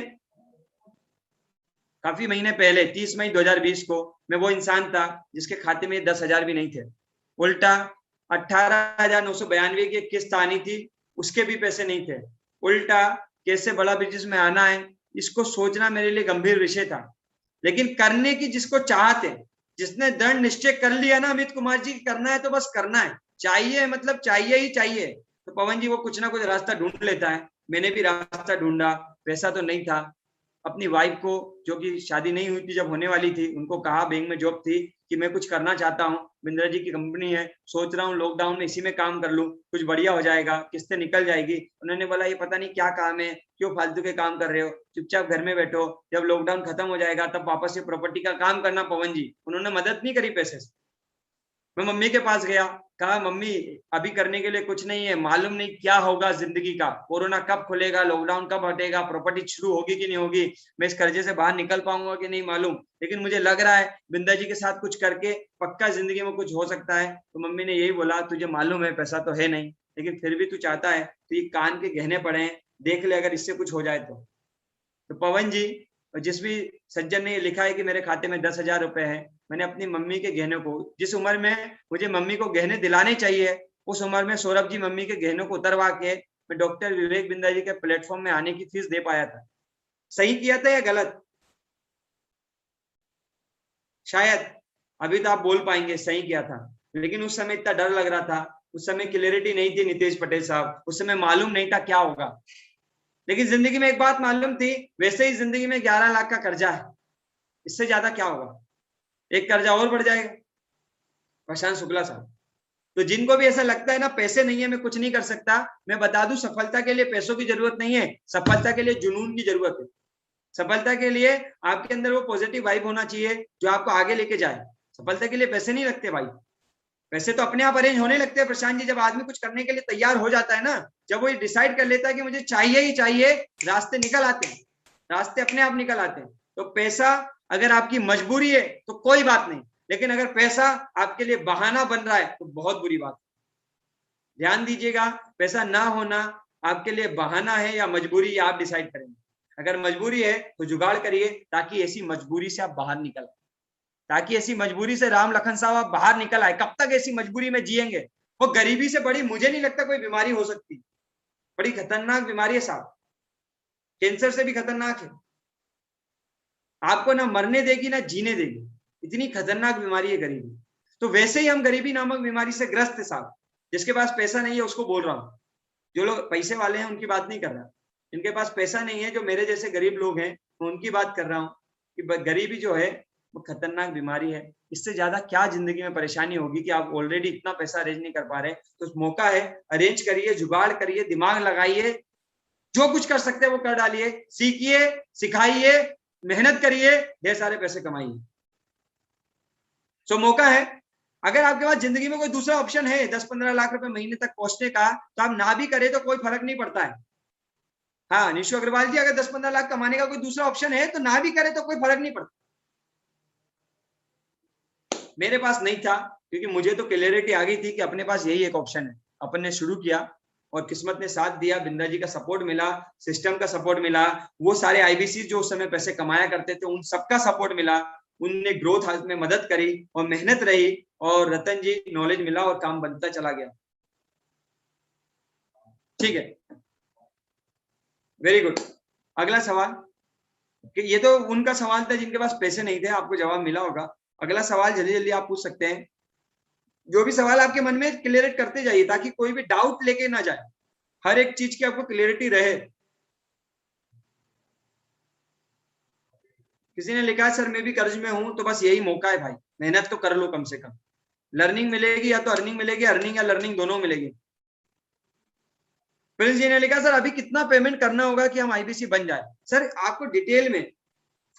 काफी महीने पहले 30 मई 2020 को मैं वो इंसान था जिसके खाते में 10,000 भी नहीं थे। उल्टा 18,992 की एक किस्त आनी थी, उसके भी पैसे नहीं थे। उल्टा कैसे बड़ा बिजनेस में आना है इसको सोचना मेरे लिए गंभीर विषय था, लेकिन करने की जिसको चाहत है, जिसने दृढ़ निश्चय कर लिया ना अमित कुमार जी, करना है तो बस करना है, चाहिए मतलब चाहिए ही चाहिए। तो पवन जी वो कुछ ना कुछ रास्ता ढूंढ लेता है। मैंने भी रास्ता ढूंढा, पैसा तो नहीं था। अपनी वाइफ को, जो कि शादी नहीं हुई थी, जब होने वाली थी, उनको कहा, बैंक में जॉब थी, कि मैं कुछ करना चाहता हूँ, बिंद्रा जी की कंपनी है, सोच रहा हूँ लॉकडाउन में इसी में काम कर लूँ, कुछ बढ़िया हो जाएगा, किस्तें निकल जाएगी। उन्होंने बोला ये पता नहीं क्या काम है, क्यों फालतू के काम कर रहे हो, चुपचाप घर में बैठो, जब लॉकडाउन खत्म हो जाएगा तब वापस से प्रॉपर्टी का काम करना। पवन जी उन्होंने मदद नहीं करी पैसे से। मैं मम्मी के पास गया, कहा मम्मी अभी करने के लिए कुछ नहीं है, मालूम नहीं क्या होगा जिंदगी का, कोरोना कब खुलेगा, लॉकडाउन कब हटेगा, प्रॉपर्टी शुरू होगी कि नहीं होगी, मैं इस कर्जे से बाहर निकल पाऊंगा कि नहीं मालूम, लेकिन मुझे लग रहा है बिंदा जी के साथ कुछ करके पक्का जिंदगी में कुछ हो सकता है। तो मम्मी ने यही बोला, तुझे मालूम है पैसा तो है नहीं, लेकिन फिर भी तू चाहता है तो ये कान के गहने पड़े हैं, देख ले अगर इससे कुछ हो जाए तो पवन जी, जिस भी सज्जन ने लिखा है कि मेरे खाते में 10,000 रुपए है, मैंने अपनी मम्मी के गहनों को, जिस उम्र में मुझे मम्मी को गहने दिलाने चाहिए, उस उम्र में सौरभ जी मम्मी के गहनों को उतरवा के मैं डॉक्टर विवेक बिंदा जी के प्लेटफॉर्म में आने की फीस दे पाया था। सही किया था या गलत? शायद अभी तो आप बोल पाएंगे सही किया था, लेकिन उस समय इतना डर लग रहा था, उस समय क्लियरिटी नहीं थी नीतीश पटेल साहब, उस समय मालूम नहीं था क्या होगा। लेकिन जिंदगी में एक बात मालूम थी, वैसे ही जिंदगी में 11 लाख का कर्जा है, इससे ज्यादा क्या होगा, एक कर्जा और बढ़ जाएगा। प्रशांत शुक्ला साहब, तो जिनको भी ऐसा लगता है ना पैसे नहीं है मैं कुछ नहीं कर सकता, मैं बता दूं सफलता के लिए पैसों की जरूरत नहीं है, सफलता के लिए जुनून की जरूरत है। सफलता के लिए आपके अंदर वो पॉजिटिव वाइब होना चाहिए जो आपको आगे लेके जाए। सफलता के लिए पैसे नहीं लगते भाई, पैसे तो अपने आप अरेंज होने लगते हैं प्रशांत जी। जब आदमी कुछ करने के लिए तैयार हो जाता है ना, जब वो डिसाइड कर लेता है कि मुझे चाहिए ही चाहिए, रास्ते निकल आते हैं, रास्ते अपने आप निकल आते हैं। तो पैसा अगर आपकी मजबूरी है तो कोई बात नहीं, लेकिन अगर पैसा आपके लिए बहाना बन रहा है तो बहुत बुरी बात है। ध्यान दीजिएगा, पैसा ना होना आपके लिए बहाना है या मजबूरी, आप डिसाइड करेंगे। अगर मजबूरी है तो जुगाड़ करिए ताकि ऐसी मजबूरी से आप बाहर निकल आए, ताकि ऐसी मजबूरी से राम लखन साहब आप बाहर निकल आए। कब तक ऐसी मजबूरी में जिएंगे? वो गरीबी से बड़ी मुझे नहीं लगता कोई बीमारी हो सकती, बड़ी खतरनाक बीमारी है साहब, कैंसर से भी खतरनाक है, आपको ना मरने देगी ना जीने देगी, इतनी खतरनाक बीमारी है गरीबी। तो वैसे ही हम गरीबी नामक बीमारी से ग्रस्त है साहब। जिसके पास पैसा नहीं है उसको बोल रहा हूँ, जो लोग पैसे वाले हैं उनकी बात नहीं कर रहा, जिनके पास पैसा नहीं है, जो मेरे जैसे गरीब लोग हैं, उनकी बात कर रहा हूँ कि गरीबी जो है वो खतरनाक बीमारी है। इससे ज्यादा क्या जिंदगी में परेशानी होगी कि आप ऑलरेडी इतना पैसा अरेंज नहीं कर पा रहे। तो मौका है, अरेंज करिए, जुगाड़ करिए, दिमाग लगाइए, जो कुछ कर सकते हैं वो कर डालिए, सीखिए, सिखाइए, मेहनत करिए, ढेर सारे पैसे कमाइए। तो मौका है। अगर आपके पास जिंदगी में कोई दूसरा ऑप्शन है 10-15 लाख रुपए महीने तक पहुंचने का, तो आप ना भी करें तो कोई फर्क नहीं पड़ता है। हाँ निशु अग्रवाल जी, अगर 10-15 लाख कमाने का कोई दूसरा ऑप्शन है तो ना भी करे तो कोई फर्क नहीं पड़ता। मेरे पास नहीं था, क्योंकि मुझे तो क्लियरिटी आ गई थी कि अपने पास यही एक ऑप्शन है। अपन ने शुरू किया और किस्मत ने साथ दिया, बिंदा जी का सपोर्ट मिला, सिस्टम का सपोर्ट मिला, वो सारे आईबीसी जो उस समय पैसे कमाया करते थे उन सबका सपोर्ट मिला, उनने ग्रोथ में मदद करी और मेहनत रही और रतन जी नॉलेज मिला और काम बनता चला गया। ठीक है, वेरी गुड। अगला सवाल, कि ये तो उनका सवाल था जिनके पास पैसे नहीं थे, आपको जवाब मिला होगा। अगला सवाल जल्दी जल्दी आप पूछ सकते हैं। जो भी सवाल आपके मन में क्लियर करते जाइए ताकि कोई भी डाउट लेके ना जाए, हर एक चीज की आपको क्लियरिटी रहे। किसी ने लिखा है सर मैं भी कर्ज में हूं, तो बस यही मौका है भाई, मेहनत तो कर लो कम से कम। लर्निंग मिलेगी या तो अर्निंग मिलेगी, अर्निंग या लर्निंग दोनों मिलेगी। प्रिंस जी ने लिखा सर अभी कितना पेमेंट करना होगा कि हम आईबीसी बन जाए। सर आपको डिटेल में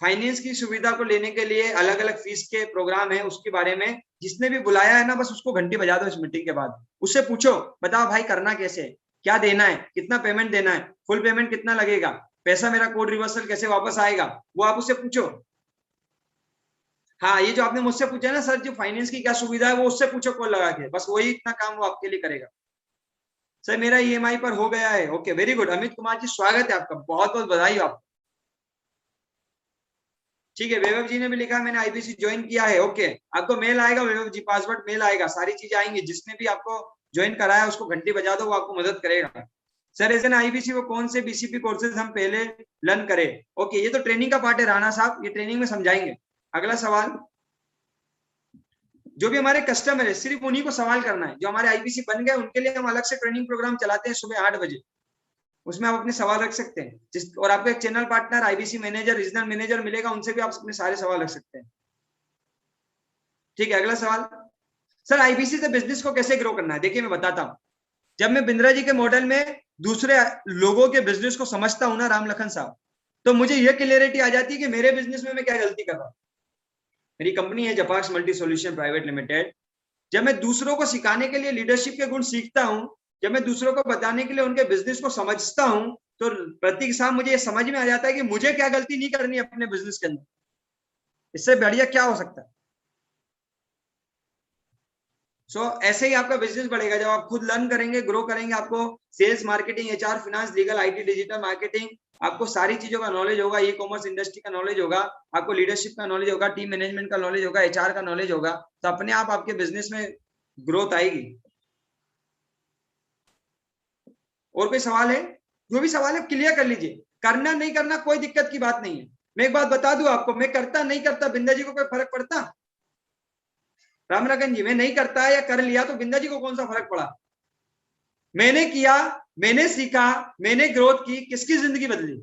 फाइनेंस की सुविधा को लेने के लिए अलग अलग फीस के प्रोग्राम है, उसके बारे में जिसने भी बुलाया है ना, बस उसको घंटी बजा दो इस मीटिंग के बाद, उससे पूछो बताओ भाई करना कैसे है, क्या देना है, कितना पेमेंट देना है, फुल पेमेंट कितना लगेगा, पैसा मेरा कोड रिवर्सल कैसे वापस आएगा, वो आप उससे पूछो। हाँ, ये जो आपने मुझसे पूछा ना सर जो फाइनेंस की क्या सुविधा है, वो उससे पूछो कॉल लगा के, बस वही इतना काम वो आपके लिए करेगा। सर मेरा ईएमआई पर हो गया है। Okay very good. Amit Kumar ji स्वागत है आपका, बहुत बहुत बधाई आपको। ठीक है, वैभव जी ने भी लिखा मैंने आईबीसी ज्वाइन किया है। ओके, आपको मेल आएगा वैभव जी, पासवर्ड मेल आएगा, सारी चीजें आएंगी। जिसने भी आपको ज्वाइन कराया उसको घंटी बजा दो, वो आपको मदद करेगा। सर एज एन आईबीसी वो कौन से बीसीपी कोर्सेज हम पहले लर्न करें। ओके, ये तो ट्रेनिंग का पार्ट है राणा साहब, ये ट्रेनिंग में समझाएंगे। अगला सवाल, जो भी हमारे कस्टमर है सिर्फ उन्हीं को सवाल करना है। जो हमारे आईबीसी बन गए उनके लिए हम अलग से ट्रेनिंग प्रोग्राम चलाते हैं सुबह 8 बजे, उसमें आप अपने सवाल रख सकते हैं। और आपको एक channel partner IBC manager regional manager मिलेगा, उनसे भी आप अपने सारे सवाल रख सकते हैं। ठीक है, अगला सवाल, सर आईबीसी से बिजनेस को कैसे ग्रो करना है। देखिए मैं बताता हूँ, जब मैं बिंद्रा जी के मॉडल में दूसरे लोगों के बिजनेस को समझता हूँ ना राम लखन साहब, तो मुझे यह क्लियरिटी आ जाती है कि मेरे बिजनेस में मैं क्या गलती कर रहा हूँ। मेरी कंपनी है जपाक्स मल्टी सॉल्यूशन प्राइवेट लिमिटेड। जब मैं दूसरों को सिखाने के लिए लीडरशिप के गुण सीखता हूं, जब मैं दूसरों को बताने के लिए उनके बिजनेस को समझता हूं, तो प्रतीक साहब मुझे ये समझ में आ जाता है कि मुझे क्या गलती नहीं करनी है अपने बिजनेस के अंदर, इससे बढ़िया क्या हो सकता है। ऐसे ही आपका बिजनेस बढ़ेगा जब आप खुद लर्न करेंगे, ग्रो करेंगे। आपको sales, marketing, HR, finance, legal, IT, digital marketing, आपको सारी चीजों का नॉलेज होगा। ई कॉमर्स इंडस्ट्री का नॉलेज होगा, आपको लीडरशिप का नॉलेज होगा, टीम मैनेजमेंट का नॉलेज होगा, एचआर का नॉलेज होगा, तो अपने आप आपके बिजनेस में ग्रोथ आएगी। और कोई सवाल है? जो भी सवाल है क्लियर कर लीजिए। करना नहीं करना कोई दिक्कत की बात नहीं है। मैं एक बात बता दूं आपको, मैं करता नहीं करता बिंदा जी को कोई फर्क पड़ता? राम लगन जी, मैं नहीं करता या कर लिया तो बिंदा जी को कौन सा फर्क पड़ा? मैंने किया, मैंने सीखा, मैंने ग्रोथ की, किसकी जिंदगी बदली?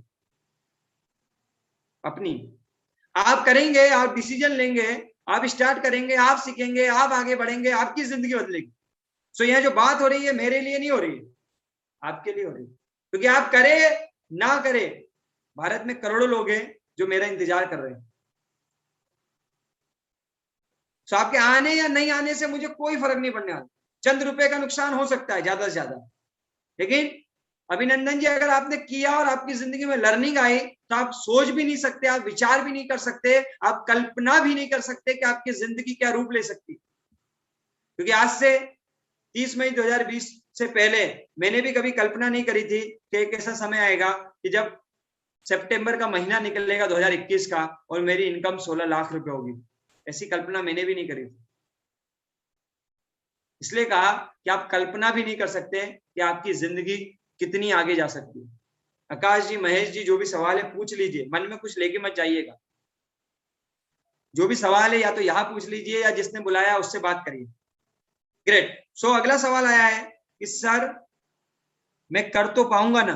अपनी। आप करेंगे, आप डिसीजन लेंगे, आप स्टार्ट करेंगे, आप सीखेंगे, आप आगे बढ़ेंगे, आपकी जिंदगी बदलेगी। सो यह जो बात हो रही है मेरे लिए नहीं हो रही है, आपके लिए हो रही है। क्योंकि आप करे ना करे, भारत में करोड़ों लोग हैं जो मेरा इंतजार कर रहे हैं। सो आपके आने या नहीं आने से मुझे कोई फर्क नहीं पड़ने वाला। चंद रुपए का नुकसान हो सकता है ज्यादा से ज्यादा, लेकिन अभिनंदन जी अगर आपने किया और आपकी जिंदगी में लर्निंग आई तो आप सोच भी नहीं सकते, आप विचार भी नहीं कर सकते, आप कल्पना भी नहीं कर सकते कि आपकी जिंदगी क्या रूप ले सकती। क्योंकि आज से 30 मई 2020 से पहले मैंने भी कभी कल्पना नहीं करी थी कि एक ऐसा समय आएगा कि जब सितंबर का महीना निकलेगा 2021 का और मेरी इनकम 16 लाख रुपए होगी। ऐसी कल्पना मैंने भी नहीं करी थी। इसलिए कहा कि आप कल्पना भी नहीं कर सकते कि आपकी जिंदगी कितनी आगे जा सकती है। आकाश जी, महेश जी, जो भी सवाल है पूछ लीजिए, मन में कुछ लेके मत जाइएगा। जो भी सवाल है या तो यहाँ पूछ लीजिए या जिसने बुलाया उससे बात करिए। ग्रेट। सो अगला सवाल आया है कि सर मैं कर तो पाऊंगा ना।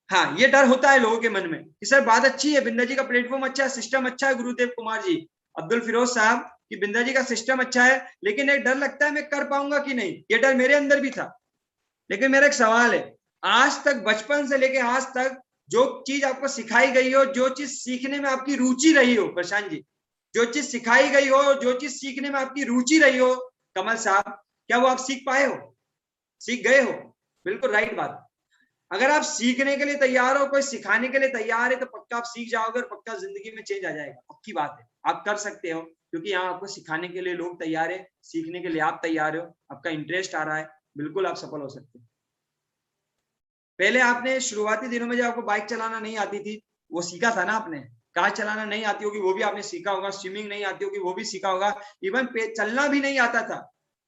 हाँ, ये डर होता है लोगों के मन में कि सर बात अच्छी है, बिंदा जी का प्लेटफॉर्म अच्छा है, सिस्टम अच्छा है, गुरुदेव कुमार जी, अब्दुल फिरोज साहब, कि बिंदा जी का सिस्टम अच्छा है, लेकिन एक डर लगता है मैं कर पाऊंगा कि नहीं। ये डर मेरे अंदर भी था। लेकिन मेरा एक सवाल है, आज तक, बचपन से लेके आज तक जो चीज आपको सिखाई गई हो, जो चीज सीखने में आपकी रुचि रही हो, प्रशांत जी, जो चीज सिखाई गई हो, जो चीज सीखने में आपकी रुचि रही हो, कमल साहब, क्या वो आप सीख पाए हो, सीख गए हो? बिल्कुल राइट बात। अगर आप सीखने के लिए तैयार हो, कोई सिखाने के लिए तैयार है, तो पक्का आप सीख जाओगे और पक्का जिंदगी में चेंज आ जाएगा। पक्की बात है, आप कर सकते हो, क्योंकि यहाँ आपको सिखाने के लिए लोग तैयार है, सीखने के लिए आप तैयार हो, आपका इंटरेस्ट आ रहा है, बिल्कुल आप सफल हो सकते हैं। पहले आपने शुरुआती दिनों में जब आपको बाइक चलाना नहीं आती थी, वो सीखा था ना आपने, कार चलाना नहीं आती होगी वो भी आपने सीखा होगा, स्विमिंग नहीं आती होगी वो भी सीखा होगा, इवन चलना भी नहीं आता था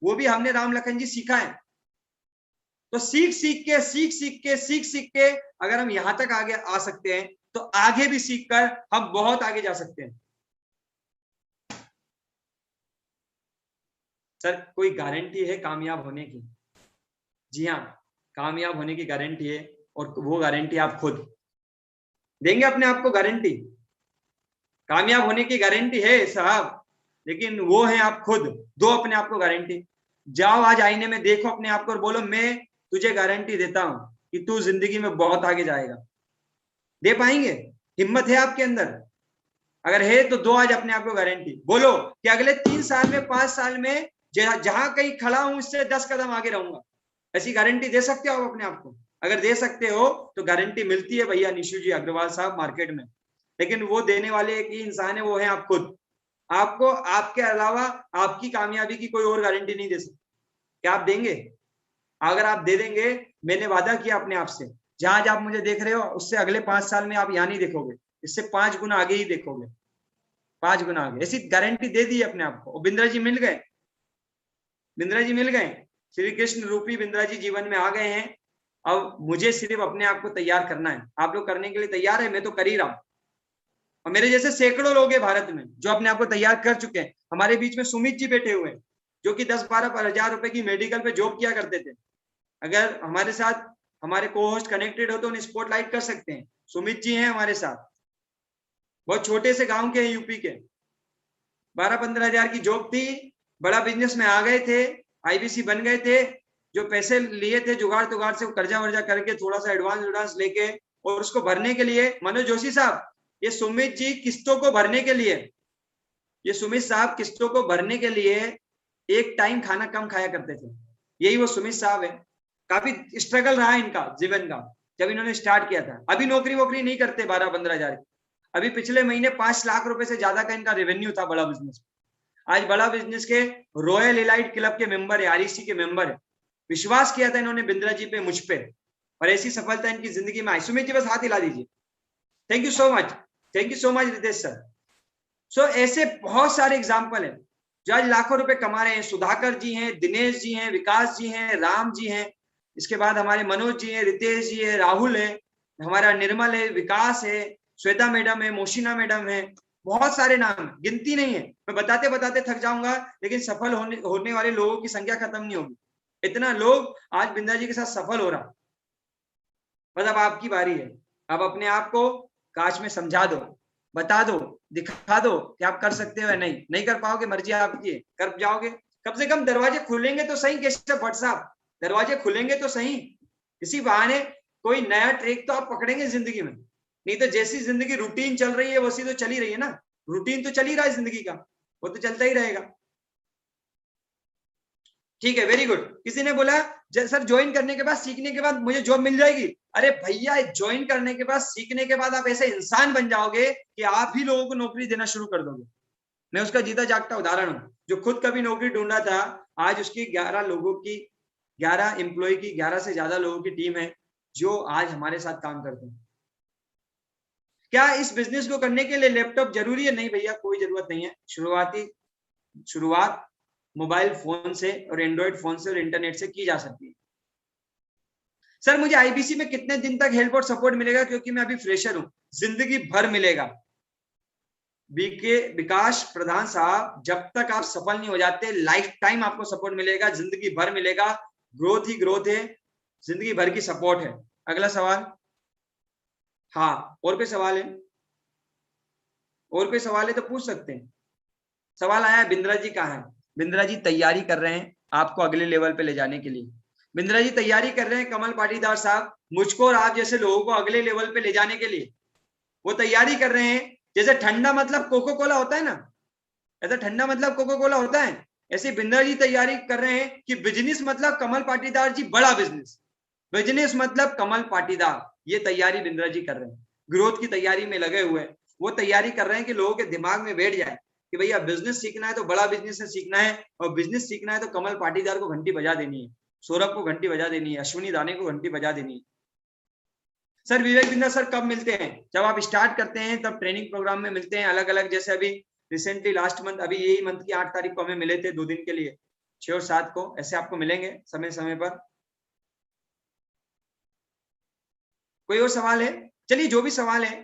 वो भी हमने राम लखन जी सीखा है। तो सीख सीख के अगर हम यहां तक आगे आ सकते हैं तो आगे भी सीखकर हम बहुत आगे जा सकते हैं। सर कोई गारंटी है कामयाब होने की? जी हाँ, कामयाब होने की गारंटी है, और वो गारंटी आप खुद देंगे अपने आप को। गारंटी कामयाब होने की गारंटी है साहब, लेकिन वो है आप खुद। दो अपने आप को गारंटी। जाओ आज आईने में देखो अपने आप को और बोलो मैं तुझे गारंटी देता हूं कि तू जिंदगी में बहुत आगे जाएगा। दे पाएंगे? हिम्मत है आपके अंदर? अगर है तो दो आज अपने आप को गारंटी। बोलो कि अगले 3 साल में 5 साल में जहां कहीं खड़ा हूं इससे 10 कदम आगे रहूंगा। ऐसी गारंटी दे सकते हो आप अपने आप को? अगर दे सकते हो तो गारंटी मिलती है भैया निशु जी अग्रवाल साहब मार्केट में, लेकिन वो देने वाले एक ही इंसान है, वो है आप खुद। आपको आपके अलावा आपकी कामयाबी की कोई और गारंटी नहीं दे सकती। क्या आप देंगे? अगर आप दे देंगे, मैंने वादा किया अपने आप से, जहां आप मुझे देख रहे हो उससे अगले 5 साल में आप यहाँ नहीं देखोगे, इससे 5 गुना आगे ही देखोगे, 5 गुना आगे। ऐसी गारंटी दे दी अपने आप को। बिंद्रा जी मिल गए, बिंद्रा जी मिल गए, श्री कृष्ण रूपी बिंद्रा जी जीवन में आ गए हैं। अब मुझे सिर्फ अपने आप को तैयार करना है। आप लोग करने के लिए तैयार है? मैं तो कर ही रहा हूं, और मेरे जैसे सैकड़ों लोग हैं भारत में जो अपने आप को तैयार कर चुके हैं। हमारे बीच में सुमित जी बैठे हुए हैं जो कि 10-12 हजार रुपए की मेडिकल पे जॉब किया करते थे। अगर हमारे साथ हमारे को होस्ट कनेक्टेड हो तो उन्हें स्पॉटलाइट कर सकते हैं। सुमित जी हैं हमारे साथ, बहुत छोटे से गांव के हैं, यूपी के। 12-15 हजार की जॉब थी, बड़ा बिजनेस में आ गए थे, आईबीसी बन गए थे। जो पैसे लिए थे जुगाड़ तुगाड़ से कर्जा वर्जा करके थोड़ा सा एडवांस लेके, और उसको भरने के लिए मनोज जोशी साहब, ये सुमित जी किस्तों को भरने के लिए, ये सुमित साहब किस्तों को भरने के लिए एक टाइम खाना कम खाया करते थे। यही वो सुमित साहब है। काफी स्ट्रगल रहा इनका जीवन का जब इन्होंने स्टार्ट किया था। अभी नौकरी वोकरी नहीं करते 12-15 हजार की। अभी पिछले महीने 5 लाख रुपए से ज्यादा का इनका रेवेन्यू था बड़ा बिजनेस। आज बड़ा बिजनेस के रॉयल एलाइट क्लब के मेंबर है, आरईसी के मेंबर है। विश्वास किया था इन्होंने बिंद्रा जी पे, मुझ पे, और ऐसी सफलता इनकी जिंदगी में आई। सुमित जी बस हाथ हिला दीजिए। Thank you so much, thank you so much Ritesh sir. So ऐसे बहुत सारे एग्जाम्पल है जो आज लाखों रुपए कमा रहे हैं। सुधाकर जी हैं, दिनेश जी हैं, विकास जी हैं, राम जी हैं, इसके बाद हमारे मनोज जी हैं, रितेश जी है, राहुल है, हमारा निर्मल है, विकास है, श्वेता मैडम है, मोशिना मैडम है, बहुत सारे नाम है, गिनती नहीं है। मैं बताते बताते थक जाऊंगा, लेकिन सफल होने वाले लोगों की संख्या खत्म नहीं होगी। इतना लोग आज बिंद्रा जी के साथ सफल हो रहा। बस अब आपकी बारी है। अब अपने आप को कांच में समझा दो, बता दो, दिखा दो कि आप कर सकते हो या नहीं। नहीं कर पाओगे, मर्जी आपकी है, कर जाओगे। कम से कम दरवाजे खुलेंगे तो सही। केशव भट्ट साहब, दरवाजे खुलेंगे तो सही। इसी बहाने कोई नया ट्रैक तो आप पकड़ेंगे जिंदगी में। नहीं तो जैसी जिंदगी रूटीन चल रही है वैसी तो चली रही है ना। रूटीन तो चल ही रहा है जिंदगी का, वो तो चलता ही रहेगा। ठीक है, वेरी गुड। किसी ने बोला सर ज्वाइन करने के बाद, सीखने के बाद मुझे जॉब मिल जाएगी। अरे भैया, ज्वाइन करने के बाद, सीखने के बाद आप ऐसे इंसान बन जाओगे कि आप ही लोगों को नौकरी देना शुरू कर दोगे। मैं उसका जीता जागता उदाहरण हूं। जो खुद कभी नौकरी ढूंढा था, आज उसकी 11 लोगों की, 11 एम्प्लॉय की, 11 से ज्यादा लोगों की टीम है जो आज हमारे साथ काम करते हैं। क्या इस बिजनेस को करने के लिए लैपटॉप जरूरी है? नहीं भैया, कोई जरूरत नहीं है। शुरुआत मोबाइल फोन से और एंड्रॉइड फोन से और इंटरनेट से की जा सकती है। सर मुझे आईबीसी में कितने दिन तक हेल्प और सपोर्ट मिलेगा? क्योंकि मैं अभी फ्रेशर हूं। जिंदगी भर मिलेगा विकास प्रधान साहब। जब तक आप सफल नहीं हो जाते, लाइफ टाइम आपको सपोर्ट मिलेगा, जिंदगी भर मिलेगा। ग्रोथ ही ग्रोथ है, जिंदगी भर की सपोर्ट है। अगला सवाल। हाँ, और कोई सवाल है? और कोई सवाल है तो पूछ सकते हैं। सवाल आया बिंद्रा जी कहाँ है? बिंद्रा जी तैयारी कर रहे हैं आपको अगले लेवल पे ले जाने के लिए। बिंद्रा जी तैयारी कर रहे हैं कमल पाटीदार साहब, मुझको और आप जैसे लोगों को अगले लेवल पे ले जाने के लिए। वो तैयारी कर रहे हैं। जैसे ठंडा मतलब कोको कोला होता है ना, ऐसा ठंडा मतलब कोको कोला होता है, ऐसे बिंद्रा जी तैयारी कर रहे हैं कि बिजनेस मतलब कमल पाटीदार जी, बड़ा बिजनेस। बिजनेस मतलब कमल पाटीदार, ये तैयारी बिंद्रा जी कर रहे हैं। ग्रोथ की तैयारी में लगे हुए हैं। वो तैयारी कर रहे हैं कि लोगों के दिमाग में बैठ जाए कि भैया बिजनेस सीखना है तो बड़ा बिजनेस से सीखना है, और बिजनेस सीखना है तो कमल पाटीदार को घंटी बजा देनी है, सौरभ को घंटी बजा देनी है, अश्विनी दाने को घंटी बजा देनी है। सर विवेक बिंदा सर कब मिलते हैं? जब आप स्टार्ट करते हैं तब ट्रेनिंग प्रोग्राम में मिलते हैं अलग अलग, जैसे अभी रिसेंटली लास्ट मंथ, अभी यही मंथ की 8 तारीख को हमें मिले थे 2 दिन के लिए, 6 और 7 को, ऐसे आपको मिलेंगे समय समय पर। कोई और सवाल है? चलिए जो भी सवाल है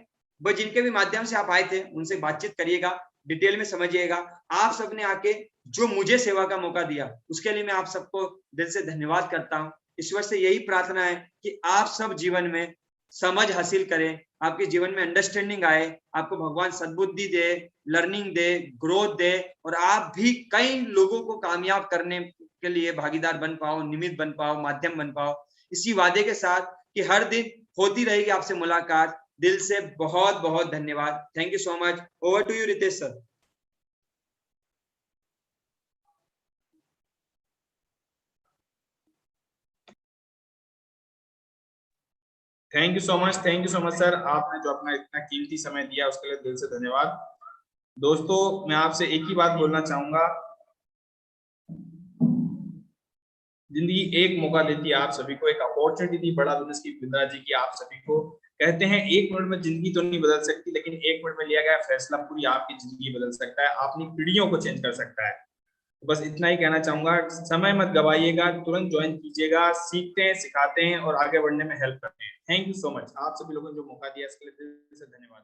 वो जिनके भी माध्यम से आप आए थे उनसे बातचीत करिएगा, डिटेल में समझिएगा। आप सबने आके जो मुझे सेवा का मौका दिया उसके लिए मैं आप सबको दिल से धन्यवाद करता हूँ। ईश्वर से यही प्रार्थना है कि आप सब जीवन में समझ हासिल करें, आपके जीवन में अंडरस्टैंडिंग आए, आपको भगवान सद्बुद्धि दे, लर्निंग दे, ग्रोथ दे, और आप भी कई लोगों को कामयाब करने के लिए भागीदार बन पाओ, निमित्त बन पाओ, माध्यम बन पाओ। इसी वादे के साथ कि हर दिन होती रहेगी आपसे मुलाकात, दिल से बहुत बहुत धन्यवाद। Thank you so much. Over to you Ritesh sir. Thank you so much, thank you so much sir, आपने जो अपना इतना कीमती समय दिया उसके लिए दिल से धन्यवाद। दोस्तों मैं आपसे एक ही बात बोलना चाहूंगा, जिंदगी एक मौका देती है आप सभी को, एक अपॉर्चुनिटी दी बड़ा बिजनेस की बिंद्रा जी की आप सभी को। कहते हैं 1 मिनट में जिंदगी तो नहीं बदल सकती, लेकिन 1 मिनट में लिया गया फैसला पूरी आपकी जिंदगी बदल सकता है, अपनी पीढ़ियों को चेंज कर सकता है। तो बस इतना ही कहना चाहूंगा, समय मत गवाइएगा, तुरंत ज्वाइन कीजिएगा, सीखते हैं, सिखाते हैं और आगे बढ़ने में हेल्प करते हैं। थैंक यू सो मच, आप सभी लोगों ने जो मौका दिया इसके लिए दिल से धन्यवाद।